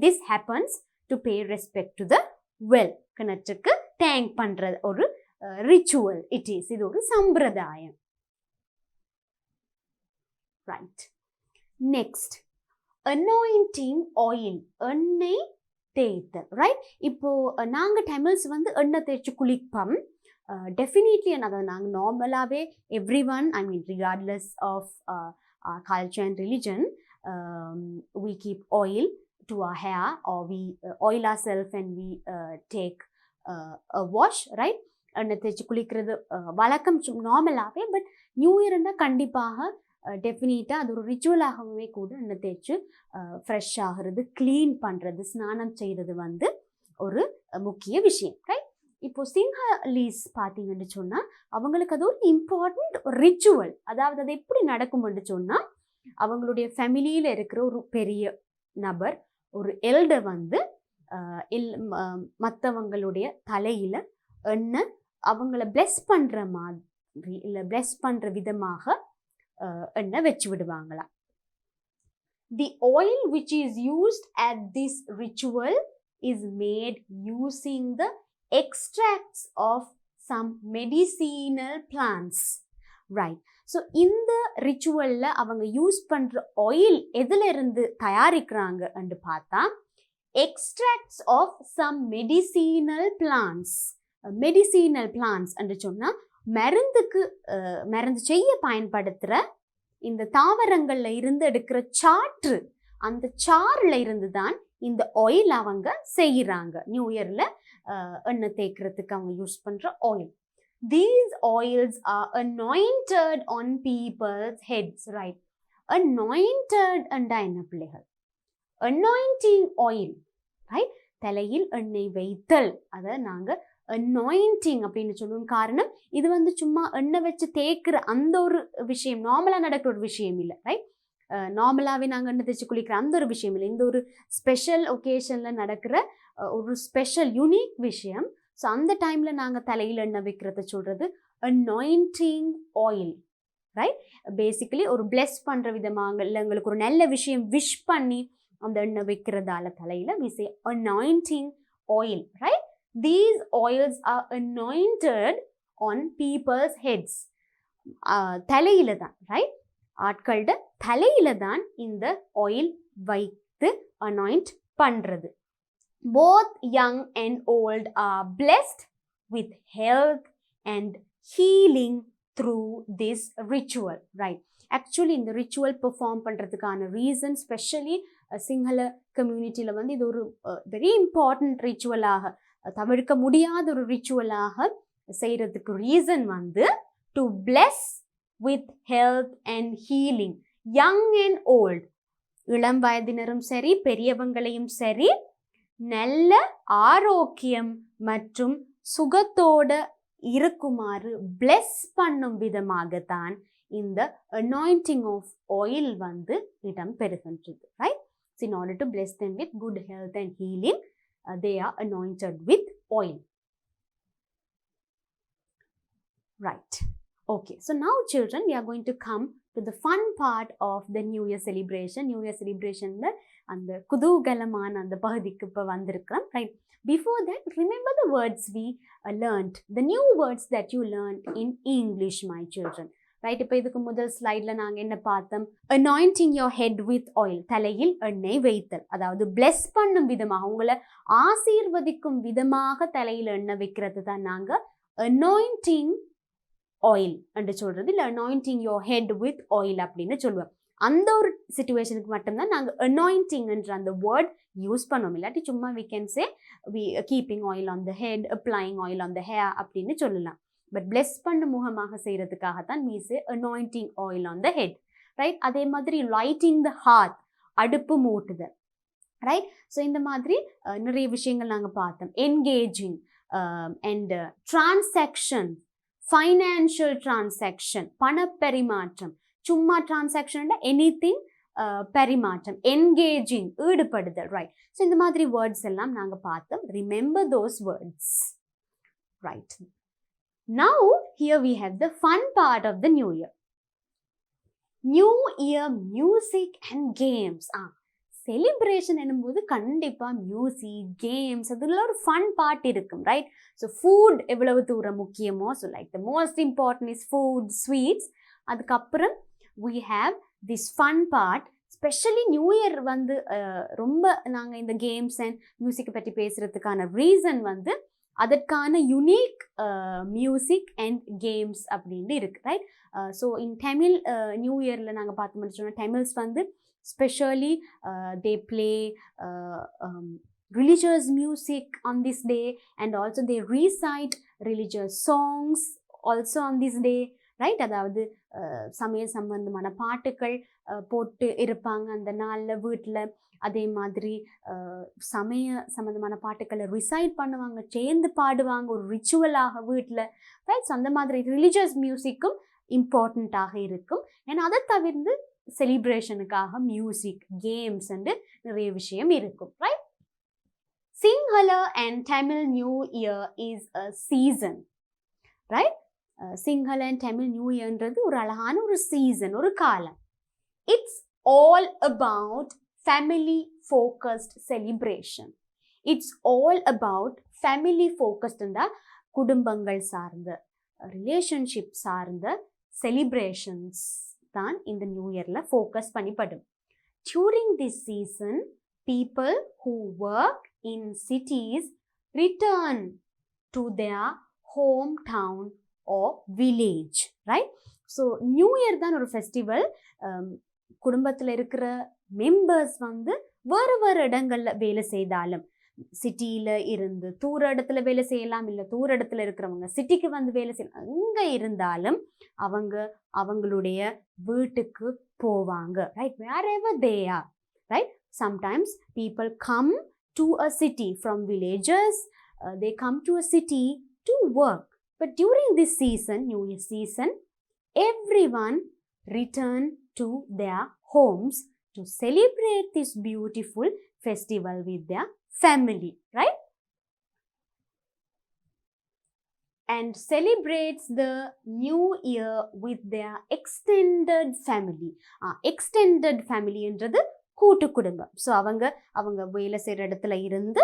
This happens to pay respect to the well. கிணற்றுக்கு தேங்க் பண்ற ஒரு ரிச்சுவல் இட் இஸ். இது ஒரு சம்பிரதாயம். ரைட். நெக்ஸ்ட், anointing oil, எண்ணெய் தேய்த்தல், ரைட்? இப்போ நாங்க தமிழ்ஸ் வந்து எண்ணெய் தேய்ச்சி குளிப்போம். டெஃபினெட்லி அதை நாங்கள் நார்மலாகவே everyone, I mean regardless of culture and religion, we keep oil to our hair, or we oil ourselves and we take a wash, right? எண்ணெய் தேய்ச்சி குளிக்கிறது வழக்கம் நார்மலாகவே. பட் நியூ இயர்னா கண்டிப்பாக டெஃபினட்டாக அது ஒரு ரிச்சுவலாகவே கூட எண்ணெய் தேய்ச்சி ஃப்ரெஷ் ஆகிறது, க்ளீன் பண்ணுறது, ஸ்நானம் செய்கிறது வந்து ஒரு முக்கிய விஷயம், ரைட்? இப்போ சிங்ஹலீஸ் பார்த்தீங்கன்னு சொன்னால் அவங்களுக்கு அது ஒரு இம்பார்ட்டண்ட் ரிச்சுவல். அதாவது அது எப்படி நடக்கும்னு சொன்னால், அவங்களுடைய ஃபேமிலியில் இருக்கிற ஒரு பெரிய நபர், ஒரு எல்டர் வந்து மற்றவங்களுடைய தலையில் எண்ணெய் அவங்கள பிளெஸ் பண்ணுற மாதிரி இல்லை பிளெஸ் பண்ணுற விதமாக எண்ணெய் வச்சு விடுவாங்களாம். The oil which is used at this ritual is made using the extracts of some medicinal plants, right? So இந்த ரிச்சுவல்ல அவங்க யூஸ் பண்ற ஆயில் எதுல இருந்து தயாரிக்கிறாங்க என்று பார்த்தா, extracts of some medicinal plants. medicinal plants என்று சொன்னா மருந்து செய்ய பயன்படுத்துகிற இந்த தாவரங்கள்ல இருந்து எடுக்கிற சாற்று, அந்த சாறுல இருந்து தான் இந்த ஆயில் அவங்க செய்யறாங்க. நியூ இயர்ல எண்ணெய் தேய்க்கிறதுக்கு அவங்க யூஸ் பண்ற oil. These oils are anointed on people's heads, right? Anointed என்றா என்ன பிள்ளைகள்? Anointing oil, right? தலையில் எண்ணெய் வைத்தல், அதை நாங்க anointing அப்படின்னு சொல்லுவோம். காரணம், இது வந்து சும்மா எண்ணெய் வச்சு தேய்க்கிற அந்த ஒரு விஷயம், நார்மலாக நடக்கிற ஒரு விஷயம் இல்லை, ரைட்? நார்மலாகவே நாங்கள் எண்ணெய் தேய்ச்சி குளிக்கிற அந்த ஒரு விஷயம் இல்லை. இந்த ஒரு ஸ்பெஷல் ஒகேஷனில் நடக்கிற ஒரு ஸ்பெஷல் யூனிக் விஷயம். ஸோ அந்த டைமில் நாங்கள் தலையில் எண்ணெய் வைக்கிறத சொல்கிறது anointing oil, ரைட்? பேசிக்கலி ஒரு பிளெஸ் பண்ணுற விதமாக, இல்லை எங்களுக்கு ஒரு நல்ல விஷயம் விஷ் பண்ணி அந்த எண்ணெய் வைக்கிறதால தலையில் we say anointing oil, right? These oils are anointed on people's heads. தலையில தான், ரைட்? ஆட்களோட தலையில தான் இந்த ஆயில் வைத்து அனாயிண்ட் பண்றது. Both young and old are blessed with health and healing through this ritual, right? Actually இந்த ரிச்சுவல் பெர்ஃபார்ம் பண்ணுறதுக்கான ரீசன் ஸ்பெஷலி சிங்கள கம்யூனிட்டியில் வந்து இது ஒரு வெரி இம்பார்ட்டன்ட் ரிச்சுவலாக தவிர்க்க முடியாத ஒரு ரிச்சுவலாக செய்கிறதுக்கு ரீசன் வந்து to bless with health and healing young and old, இளம் வயதினரும் சரி பெரியவங்களையும் சரி நல்ல ஆரோக்கியம் மற்றும் சுகத்தோட இருக்குமாறு பிளெஸ் பண்ணும் விதமாகத்தான் இந்த anointing of oil வந்து இடம் பெறுகின்றது. Right? So in order to bless them with good health and healing, they are anointed with oil. Right. Okay. So now children, we are going to come to the fun part of the New Year celebration. New Year celebration அந்த குதூகலமான அந்த பகுதிக்கு இப்போ வந்திருக்கிறோம். Right? Before that, remember the words we learned, the new words that you learned in English, my children. Right? இப்போ இதுக்கு முதல் ஸ்லைடில் நாங்கள் என்ன பார்த்தோம்? anointing your head with oil, தலையில் எண்ணெய் வைத்தல், அதாவது பிளெஸ் பண்ணும் விதமாக, உங்களை ஆசீர்வதிக்கும் விதமாக தலையில் எண்ணெய் வைக்கிறது தான் நாங்கள் anointing oil என்று சொல்கிறது, இல்லை anointing your head with oil அப்படின்னு சொல்லுவோம். அந்த ஒரு சிச்சுவேஷனுக்கு மட்டும்தான் நாங்கள் anointing என்ற அந்த வேர்ட் யூஸ் பண்ணுவோம். இல்லாட்டி சும்மா we can say we keeping oil on the head, applying oil on the hair அப்படின்னு சொல்லலாம். பட் பிளெஸ் பண்ண முகமாக செய்கிறதுக்காகத்தான் we say anointing oil on the head. Right? அதே மாதிரி lighting the hearth, அடுப்பு மூட்டுதல். ரைட்? ஸோ இந்த மாதிரி நிறைய விஷயங்கள் நாங்கள் பார்த்தோம். engaging and transaction, financial transaction, பணப்பரிமாற்றம், சும்மா டிரான்சாக்ஷன் எனிதிங் பரிமாற்றம், என்கேஜிங் ஈடுபடுதல். ரைட்? ஸோ இந்த மாதிரி வேர்ட்ஸ் எல்லாம் நாங்கள் பார்த்தோம். Remember those words. Right? Now here we have the fun part of the new year. New year music and games. Celebration என்னும்போது கண்டிப்பாக மியூசிக், கேம்ஸ், அதில் ஒரு ஃபன் பார்ட் இருக்கும். ரைட்? ஸோ ஃபுட் எவ்வளவு தூரம் முக்கியமோ, so like the most important is food, sweets. அதுக்கப்புறம் we have this fun part. Specially new year வந்து ரொம்ப நாங்கள் இந்த கேம்ஸ் அண்ட் மியூசிக்கை பற்றி பேசுகிறதுக்கான ரீசன் வந்து அதற்கான யுனிக் மியூசிக் அண்ட் கேம்ஸ் அப்படின்னு இருக்குது. ரைட்? ஸோ இன் தமிழ் நியூ இயரில் நாங்கள் பார்த்து முடிச்சோன்னா தமிழ்ஸ் வந்து specially they play religious music on this day, and also they recite religious songs also on this day. Right? அதாவது சமையல் சம்பந்தமான பாட்டுகள் போட்டு இருப்பாங்க அந்த நாளில் வீட்டில். அதே மாதிரி சம்பந்தமான பாட்டுக்களை ரிசைட் பண்ணுவாங்க, சேர்ந்து பாடுவாங்க ஒரு ரிச்சுவலாக வீட்டில். ரைட்? ஸோ அந்த மாதிரி ரிலிஜியஸ் மியூசிக்கும் இம்பார்ட்டண்ட்டாக இருக்கும். ஏன்னா அதை தவிர்த்து செலிப்ரேஷனுக்காக மியூசிக், கேம்ஸ் அண்டு நிறைய விஷயம் இருக்கும். Right? Sinhala and Tamil New Year is a season. Right? Sinhala and Tamil new இயர்ன்றது ஒரு அழகான ஒரு சீசன், ஒரு காலம். It's all about family focused celebration. It's all about family ஃபோக்கஸ்டுண்டா குடும்பங்கள் சார்ந்த, ரிலேஷன்ஷிப் சார்ந்த செலிப்ரேஷன்ஸ் தான் இந்த நியூ இயரில் ஃபோக்கஸ் பண்ணிப்படும். During this season people who work in cities return to their hometown or village. Right? So new year தான் ஒரு ஃபெஸ்டிவல். குடும்பத்தில் இருக்கிற மெம்பர்ஸ் வந்து வேறு வேறு இடங்களில் வேலை செய்தாலும், சிட்டியில் இருந்து தூர இடத்துல வேலை செய்யலாம், இல்லை தூர இடத்துல இருக்கிறவங்க சிட்டிக்கு வந்து வேலை செய்யலாம், அங்கே இருந்தாலும் அவங்க அவங்களுடைய வீட்டுக்கு போவாங்க. Right? wherever they are. Right? Sometimes people come to a city from villages, they come to a city to work. But during this season, New Year season, everyone return to their homes to celebrate this beautiful festival with their family. Right? And celebrates the new year with their extended family. Extended family என்றது கூட்டு குடும்பம். ஸோ அவங்க வேலை செய்கிற இடத்துல இருந்து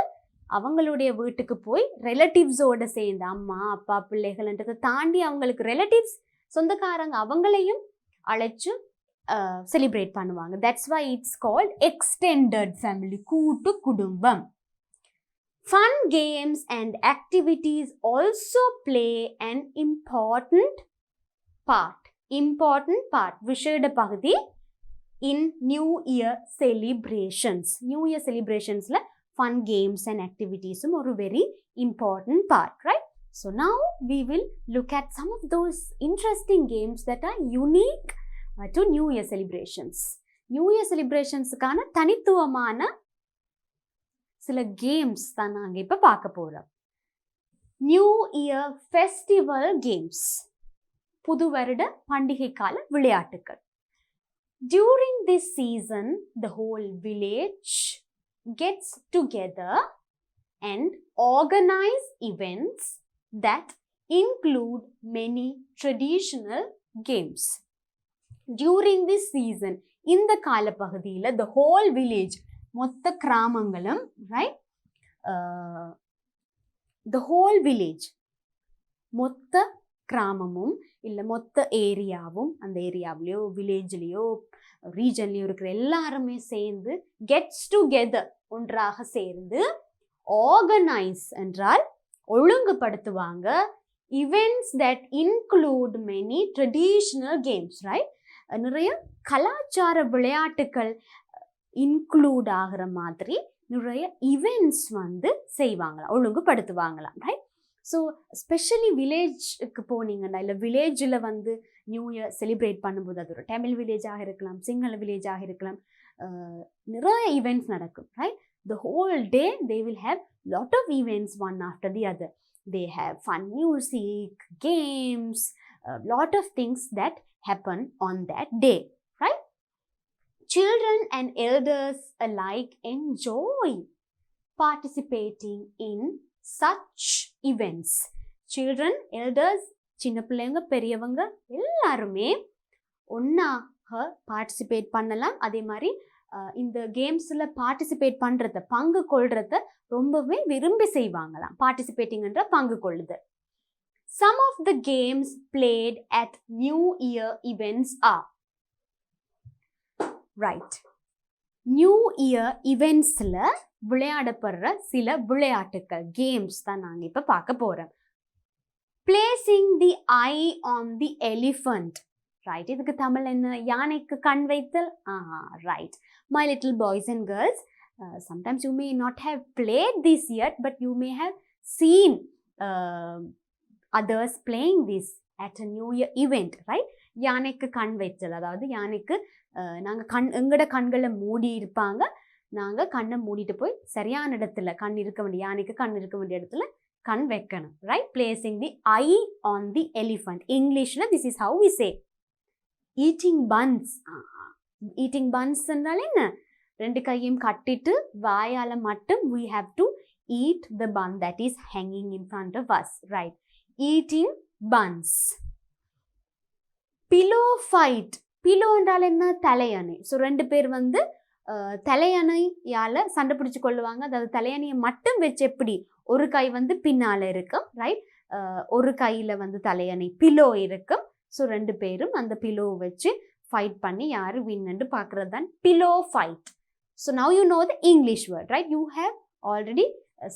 அவங்களுடைய வீட்டுக்கு போய் ரிலேட்டிவ்ஸோடு சேர்ந்து, அம்மா அப்பா பிள்ளைகள்ன்றதை தாண்டி அவங்களுக்கு ரிலேட்டிவ்ஸ் சொந்தக்காரங்க அவங்களையும் அழைச்சு செலிப்ரேட் பண்ணுவாங்க. That's why it's called extended family, கூட்டு குடும்பம். Fun games and activities also play an important part important part, விஷேட பகுதி in New Year celebrations. New Year celebrationsல fun games and activities ஒரு very important part, right? So now we will look at some of those interesting games that are unique to New Year celebrations. New Year celebrationsக்கான தனித்துவமான சில கேம்ஸ் தான் நாங்கள் இப்போ பார்க்க போகிறோம். நியூ இயர் ஃபெஸ்டிவல் கேம்ஸ், புது வருட பண்டிகை கால விளையாட்டுகள். During this season, the whole village gets together and organize events that include many traditional games. During this season, இந்த கால பகுதியில் the whole village, மொத்த கிராமங்களும், right? The whole village, மொத்த கிராமமும் இல்லை மொத்த ஏரியாவும், அந்த ஏரியாவிலையோ வில்லேஜ்லேயோ ரீஜன்லேயோ இருக்கிற எல்லாருமே சேர்ந்து கெட்ஸ் டுகெதர், ஒன்றாக சேர்ந்து ஆர்கனைஸ் என்றால் ஒழுங்குபடுத்துவாங்க. events that include many traditional games, right? நிறைய கலாச்சார விளையாட்டுகள் இன்க்ளூட் ஆகிற மாதிரி நிறைய ஈவெண்ட்ஸ் வந்து செய்வாங்களாம், ஒழுங்குபடுத்துவாங்களாம், ரைட்? ஸோ ஸ்பெஷலி வில்லேஜுக்கு போனீங்கன்னா, இல்லை வில்லேஜில் வந்து நியூ இயர் செலிப்ரேட் பண்ணும்போது, அது ஒரு தமிழ் வில்லேஜாக இருக்கலாம், சிங்கள வில்லேஜாக இருக்கலாம், நிறைய ஈவெண்ட்ஸ் நடக்கும், right? The whole day they will have lot of events one after the other. They have fun music, games, lot of things that happen on that day, right? Children and elders alike enjoy participating in such events. Children, elders, சின்ன பிள்ளைங்க பெரியவங்க எல்லாருமே ஒன்னாக பார்ட்டிசிபேட் பண்ணலாம். அதே மாதிரி இந்த கேம்ஸில் பார்ட்டிசிபேட் பண்ணுறத, பங்கு கொள்றத ரொம்பவே விரும்பி செய்வாங்களாம். பார்ட்டிசிபேட்டிங்ன்ற பங்கு கொள்ளுது. Some of the games played at New Year events are, right? New Year eventsல விளையாடப்படுற சில விளையாட்டுகள், கேம்ஸ் தான் நாங்கள் இப்போ பார்க்க போகிறோம். Placing the eye on the elephant, right? இதுக்கு தமிழ் என்ன? யானைக்கு கண் வைத்தல். Right. My little boys and girls, sometimes you may not have played this yet, but you may have seen others playing this at a New Year event, right? யானைக்கு கண் வைத்தல், அதாவது யானைக்கு நாங்கள் எங்களோட கண்களை மூடி இருப்பாங்க, நாங்கள் கண்ணை மூடிட்டு போய் சரியான இடத்துல, கண் இருக்க வேண்டிய யானைக்கு கண் இருக்க வேண்டிய இடத்துல கண் வைக்கணும், right? Placing the eye on the elephant. Englishல this is how we say. Eating buns. Eating buns என்றால் என்ன? ரெண்டு கையும் கட்டிட்டு வாயால மட்டும் we have to eat the bun that is hanging in front of us, right? Eating buns. Pillow fight. Pillow என்றால் என்ன? தலையணை. ஸோ ரெண்டு பேர் வந்து தலையணையால் சண்டை பிடிச்சு கொள்ளுவாங்க. அதாவது தலையணையை மட்டும் வச்சு, எப்படி ஒரு கை வந்து பின்னால் இருக்கும், ரைட்? ஒரு கையில் வந்து தலையணை பிலோ இருக்கும். ஸோ ரெண்டு பேரும் அந்த பிலோ வச்சு ஃபைட் பண்ணி யார் வின்னு பார்க்குறது தான் below fight. So now you know the English word, right? You have already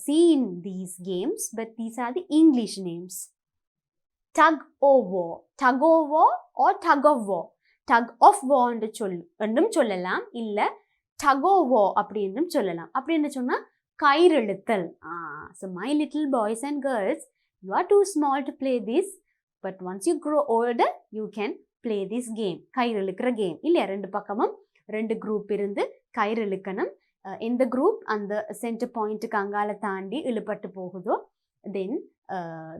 seen these games, but these are the English names. Tug of war. Tug of war or tug of war. Tug of war என்றும் சொல்லலாம், இல்லை tug of war அப்படின்னும் சொல்லலாம். அப்படின்னு சொன்னால் கயிறு இழுத்தல். So my little boys and girls, you are too small to play this, but once you grow older, you can play this game. கயிறு இழுக்கிற கேம் இல்லையா? ரெண்டு பக்கமும் ரெண்டு குரூப் இருந்து கயிறு இழுக்கணும். எந்த குரூப் அந்த சென்டர் பாயிண்ட்டுக்கு அங்கால தாண்டி இழுப்பட்டு போகுதோ, then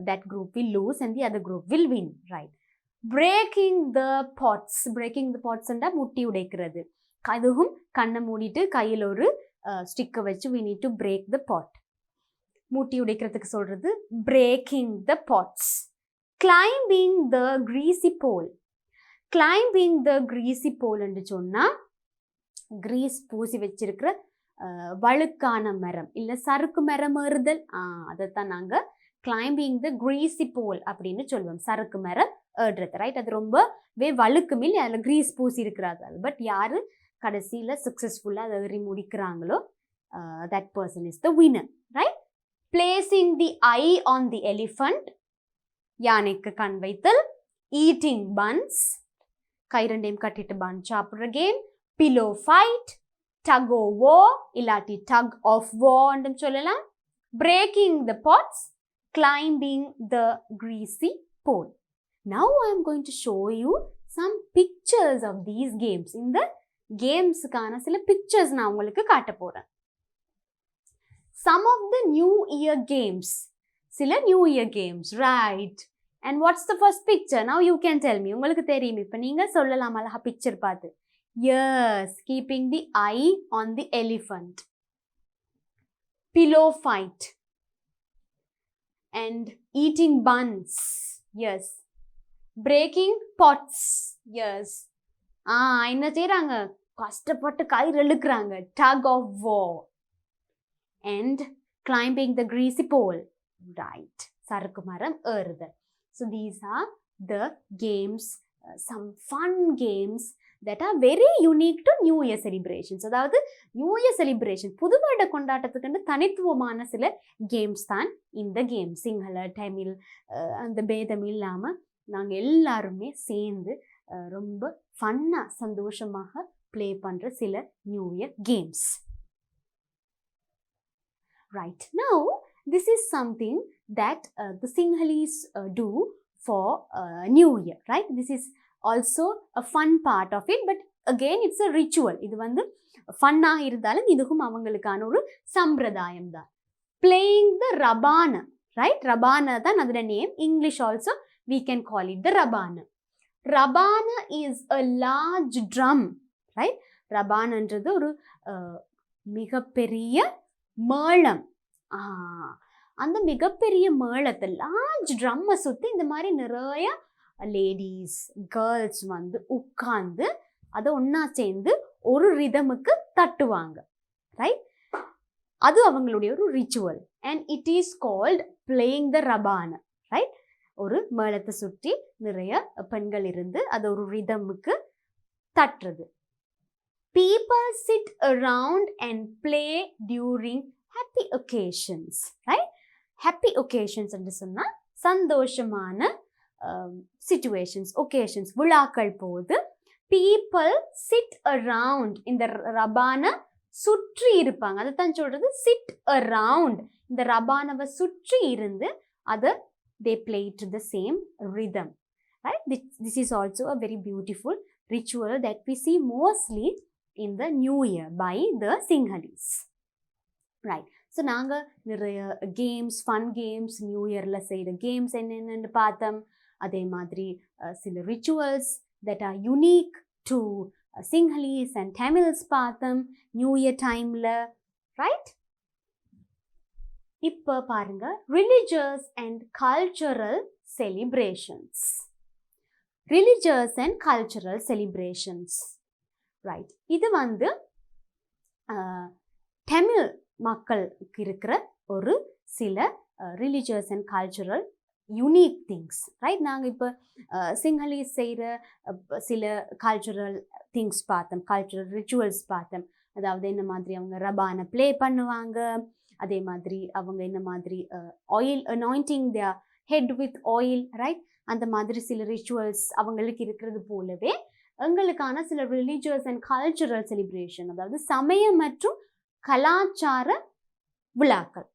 that group will lose and the other group will win, right? Breaking the pots. Breaking the pots என்றால் முட்டி உடைக்கிறது. அதுவும் கண்ணை மூடிட்டு கையில் ஒரு ஸ்டிக்கை வச்சு we need to break the pot. மூட்டி உடைக்கிறதுக்கு சொல்றது breaking the pots. Climbing the greasy pole. Climbing the greasy pole என்று சொன்னால் கிரீஸ் பூசி வச்சிருக்கிற வழுக்கான மரம் இல்லை சறுக்கு மரம் ஏறுதல், அதைத்தான் நாங்கள் கிளைம்பிங் த கிரீசி போல் அப்படின்னு சொல்லுவோம். சறுக்கு மரம் ஏறுறது, ரைட்? அது ரொம்பவே வழுக்கும் இல்லை, அதில் கிரீஸ் பூசி இருக்கிறாங்க. பட் யார் கடைசியில் சக்ஸஸ்ஃபுல்லாக அதை ஏறி முடிக்கிறாங்களோ that person is the winner, right? Placing the eye on the elephant, யானைக்கு கண் வைத்தல். eating buns, கை ரெண்டையும் கட்டிட்டு bun சாப்பிடுற game, pillow fight, tug of war இல்லாட்டி tug of war ன்னு சொல்லலாம், breaking the pots, climbing the greasy pole. Now I am going to show you some pictures of these games. இந்த கேம்ஸ்க்கான சில பிக்சர்ஸ் நான் உங்களுக்கு காட்ட போறேன். Some of the New Year games. சில New Year games, right? And what's the first picture? Now you can tell me. உங்களுக்கு தெரியும், இப்போ நீங்க சொல்லலாம் அழகா பிக்சர் பார்த்து. Yes, keeping the eye on the elephant. Pillow fight. And eating buns. Yes. Breaking pots. Yes. என்ன செய்றாங்க, கஷ்டப்பட்டு கயிறு இழுக்கிறாங்க, tug of war. And climbing the greasy pole, right? சறுக்கு மரம் ஏறுதல். So these are the games, some fun games that are very unique to New Year celebrations. அதாவது நியூ இயர் செலிப்ரேஷன், புது வருட கொண்டாட்டத்துக்கு தனித்துவமான சில கேம்ஸ் தான் இந்த கேம். சிங்கள, தமிழ் அந்த பேதம் இல்லாமல் நாங்கள் எல்லாருமே சேர்ந்து ரொம்ப ஃபன்னாக சந்தோஷமாக ப்ளே பண்ணுற சில new year games. Right, now this is something that the Sinhalese do for New Year, right? This is also a fun part of it, but again it's a ritual. இது வந்து ஃபன்னா இருந்தாலும் இதுவும் அவங்களுக்கான ஒரு சம்பிரதாயம் தான். Playing the rabana, right? Rabana தான் அதோட name. English also we can call it the rabana. Rabana is a large drum, right? ரபானன்றது ஒரு மிகப்பெரிய மேளம். அந்த மிகப்பெரிய மேளத்தை, லார்ஜ் ட்ரம்மை சுற்றி இந்த மாதிரி நிறைய லேடிஸ், கேர்ள்ஸ் வந்து உட்கார்ந்து அதை ஒன்றா சேர்ந்து ஒரு ரிதமுக்கு தட்டுவாங்க, ரைட்? அது அவங்களுடைய ஒரு ritual. And it is called playing the rabana, right? ஒரு மேளத்தை சுற்றி நிறைய பெண்கள் இருந்து அதை ஒரு ரிதமுக்கு தட்டுறது. People sit around and play during happy occasions, right? Happy occasions என்று சொன்னா சந்தோஷமான situations, occasions, விழாக்கள் போது people sit around, இந்த ரபான சுற்றி இருப்பாங்க. அதைத்தான் சொல்றது sit around. இந்த ரபானவை சுற்றி இருந்து அதை they play to the same rhythm, right? This is also a very beautiful ritual that we see mostly in the new year by the Sinhalese, right? So நாங்க நிறைய கேம்ஸ், ஃபன் கேம்ஸ், நியூ இயரில் செய்கிற கேம்ஸ் என்னென்னு பார்த்தோம். அதே மாதிரி சில rituals that are unique to Sinhalese and Tamils பார்த்தோம் நியூ இயர் டைமில், ரைட்? இப்போ பாருங்க, religious and cultural celebrations. Religious and cultural celebrations, right? இது வந்து தமிழ் மக்களுக்கு இருக்கிற ஒரு சில religious and cultural unique things, right? நாங்கள் இப்போ சிங்களீஸ் செய்கிற சில கல்ச்சுரல் திங்ஸ் பார்த்தோம், கல்ச்சுரல் ரிச்சுவல்ஸ் பார்த்தோம். அதாவது என்ன மாதிரி அவங்க ரபானை ப்ளே பண்ணுவாங்க, அதே மாதிரி அவங்க என்ன மாதிரி oil anointing there head with oil, right? அந்த மாதிரி சில ரிச்சுவல்ஸ் அவங்களுக்கு இருக்கிறது போலவே எங்களுக்கான சில ரிலீஜியஸ் அண்ட் கல்ச்சுரல் செலிப்ரேஷன், அதாவது சமய மற்றும் கலாச்சார விழாக்கள்.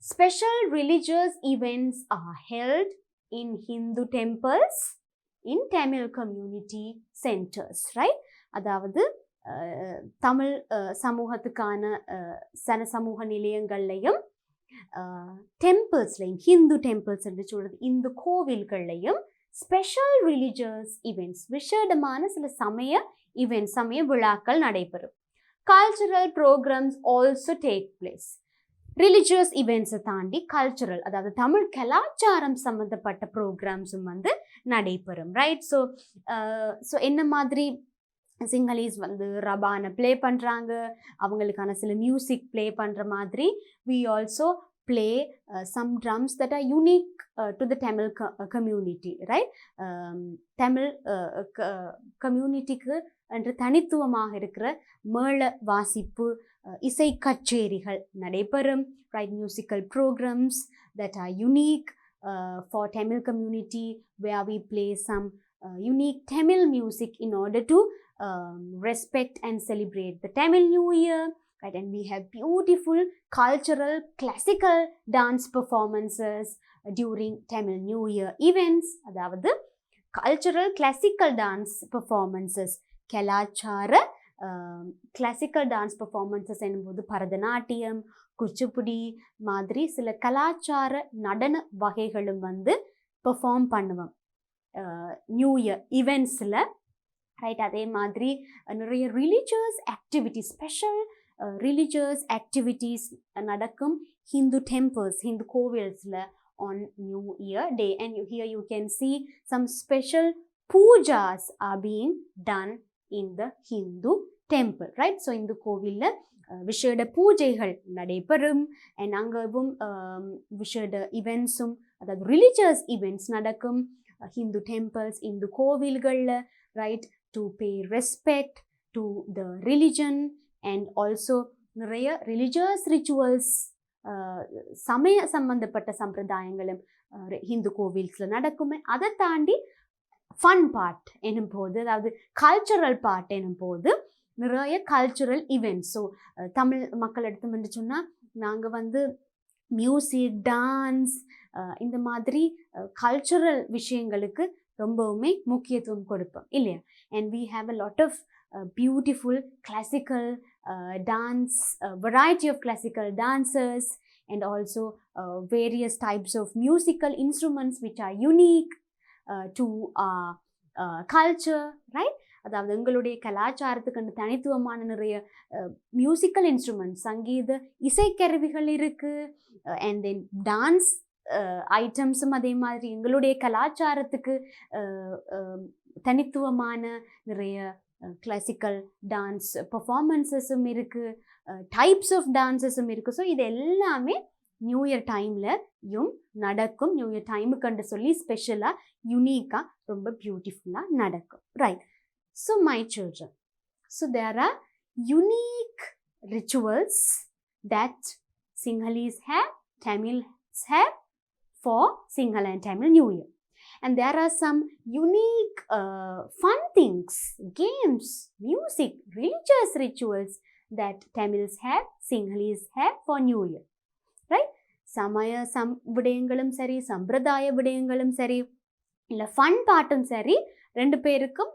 Special religious events are held in Hindu temples, in Tamil community centers, right? அதாவது தமிழ் சமூகத்துக்கான சமூக நிலையங்கள்லையும் டெம்பிள்ஸ்லையும், ஹிந்து டெம்பிள்ஸ் என்று சொல்றது இந்த கோவில்கள்லையும் ஸ்பெஷல் ரிலிஜியஸ் இவெண்ட்ஸ், விசேடமான சில சமய இவெண்ட்ஸ், சமய விழாக்கள் நடைபெறும். Cultural programmes also take place. Religious இவெண்ட்ஸை தாண்டி கல்ச்சுரல், அதாவது தமிழ் கலாச்சாரம் சம்மந்தப்பட்ட ப்ரோக்ராம்ஸும் வந்து நடைபெறும், ரைட்? ஸோ என்ன மாதிரி சிங்களீஸ் வந்து ரபானை ப்ளே பண்ணுறாங்க, அவங்களுக்கான சில மியூசிக் ப்ளே பண்ணுற மாதிரி we also play some drums that are unique to the Tamil community, right? Tamil கம்யூனிட்டிக்கு என்று தனித்துவமாக இருக்கிற மேள வாசிப்பு, இசை கச்சேரிகள் நடைபெறும், right? Musical programmes that are unique for Tamil community, where we play some unique Tamil music in order to respect and celebrate the Tamil New Year, right? And we have beautiful cultural classical dance performances during Tamil New Year events. அதாவது cultural classical dance performances, கலாச்சார கிளாசிக்கல் டான்ஸ் பர்ஃபார்மன்ஸஸ் என்னும்போது பரதநாட்டியம், குச்சிப்புடி மாதிரி சில கலாச்சார நடன வகைகளும் பெர்ஃபார்ம் பண்ணுவோம் நியூ இயர் ஈவெண்ட்ஸில், ரைட்? அதே மாதிரி நிறைய religious activities, special religious activities நடக்கும் ஹிந்து டெம்பிள்ஸ், ஹிந்து கோவில்ஸில் on New Year day. And here you can see some special pujas are being done in the Hindu temple, right? So இந்த கோவில்ல விஷேட பூஜைகள் நடைபெறும். அண்ட் அங்கவும் விஷேட இவெண்ட்ஸும், அதாவது ரிலீஜியஸ் இவெண்ட்ஸ் நடக்கும் ஹிந்து டெம்பிள்ஸ், இந்து கோவில்களில், right? To pay respect to the religion and also நிறைய ரிலிஜியஸ் ரிச்சுவல்ஸ், சமய சம்பந்தப்பட்ட சம்பிரதாயங்களும் ஹிந்து கோவில்ஸில் நடக்குமே. அதை தாண்டி ஃபன் பார்ட் எனும் போது, அதாவது கல்ச்சுரல் பார்ட் எனும் போது நிறைய கல்ச்சுரல் ஈவெண்ட்ஸ். ஸோ தமிழ் மக்கள் எடுத்து சொன்னால் நாங்கள் மியூசிக், டான்ஸ், இந்த மாதிரி கல்ச்சுரல் விஷயங்களுக்கு ரொம்பவுமே முக்கியத்துவம் கொடுப்போம் இல்லையா? And we have a lot of beautiful classical dance, variety of classical dancers, and also various types of musical instruments which are unique to our culture, right? அதாவது எங்களுடைய கலாச்சாரத்துக்கு தனித்துவமான நிறைய மியூசிக்கல் இன்ஸ்ட்ருமெண்ட்ஸ், சங்கீத இசைக்கருவிகள் இருக்குது. அண்ட் தென் டான்ஸ் ஐட்டம்ஸும் அதே மாதிரி எங்களுடைய கலாச்சாரத்துக்கு தனித்துவமான நிறைய கிளாசிக்கல் டான்ஸ் பர்ஃபார்மன்ஸஸும் இருக்குது, டைப்ஸ் ஆஃப் டான்ஸஸும் இருக்குது. ஸோ இது எல்லாமே நியூ இயர் டைம்லையும் நடக்கும். நியூ இயர் டைமுக்கு சொல்லி ஸ்பெஷலாக யூனிக்காக ரொம்ப பியூட்டிஃபுல்லாக நடக்கும், right? So my children, so there are unique rituals that Sinhalese have, Tamils have for Sinhala and Tamil New Year. And there are some unique fun things, games, music, religious rituals that Tamils have, Sinhalese have for New Year, right? சமய விடயங்களும் சரி, சம்பிரதாய விடயங்களும் சரி, இல்லை ஃபன் பாட்டும் சரி, ரெண்டு பேருக்கும்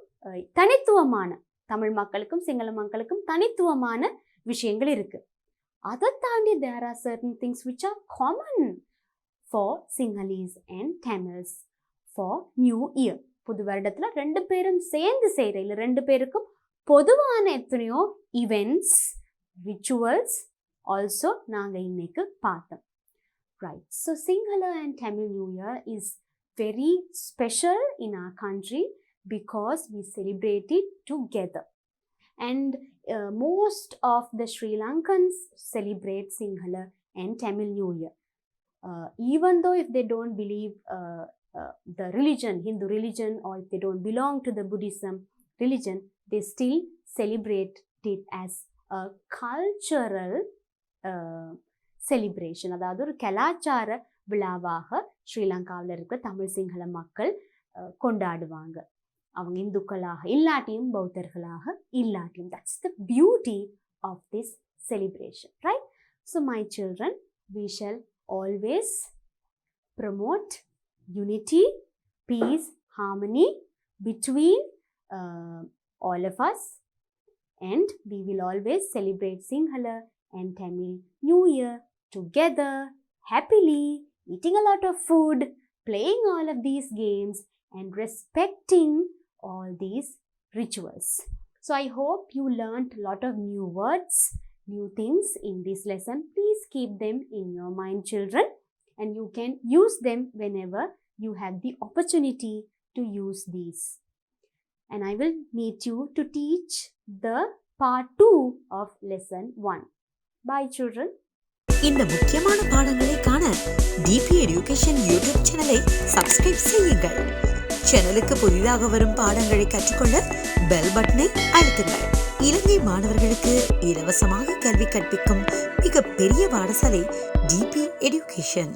தனித்துவமான, தமிழ் மக்களுக்கும் சிங்கள மக்களுக்கும் தனித்துவமான விஷயங்கள் இருக்குது. அதை தாண்டி there are certain things which are common for Sinhalese and Tamils for New Year. புது வருடத்தில் ரெண்டு பேரும் சேர்ந்து செய்கிற, இல்லை ரெண்டு பேருக்கும் பொதுவான எத்தனையோ ஈவெண்ட்ஸ், ரிச்சுவல்ஸ் ஆல்சோ நாங்கள் இன்னைக்கு பார்த்தோம், right? So Sinhala and Tamil New Year is very special in our country because we celebrate it together. And most of the Sri Lankans celebrate Sinhala and Tamil New Year. Even though if they don't believe the religion, Hindu religion, or if they don't belong to the Buddhism religion, they still celebrate it as a cultural celebration. அதாவது ஒரு கலாச்சார விழாவாக ஸ்ரீலங்காவில் இருக்கிற தமிழ் சிங்கள மக்கள் கொண்டாடுவாங்க. அவங்க இந்துக்களாக இல்லாட்டியும் பௌத்தர்களாக இல்லாட்டியும். That's the beauty of this celebration, right? So my children, we shall always promote unity, peace, harmony between all of us, and we will always celebrate Sinhala and Tamil New Year together, happily, eating a lot of food, playing all of these games, and respecting all these rituals. So I hope you learned a lot of new words, new things in this lesson. Please keep them in your mind, children, and you can use them whenever you have the opportunity to use these. And I will meet you to teach the part 2 of lesson 1. Bye, children.
இந்த முக்கியமான பாடங்களை காண டிபி எஜுகேஷன் யூடியூப் சேனலை சப்ஸ்கிரைப் செய்யுங்கள். சேனலுக்கு புதிதாக வரும் பாடங்களை கற்றுக்கொள்ள பெல் பட்டனை அழுத்துங்கள். இலங்கை மாணவர்களுக்கு இலவசமாக கல்வி கற்பிக்கும் மிகப்பெரிய பாடசாலை டிபி எஜுகேஷன்.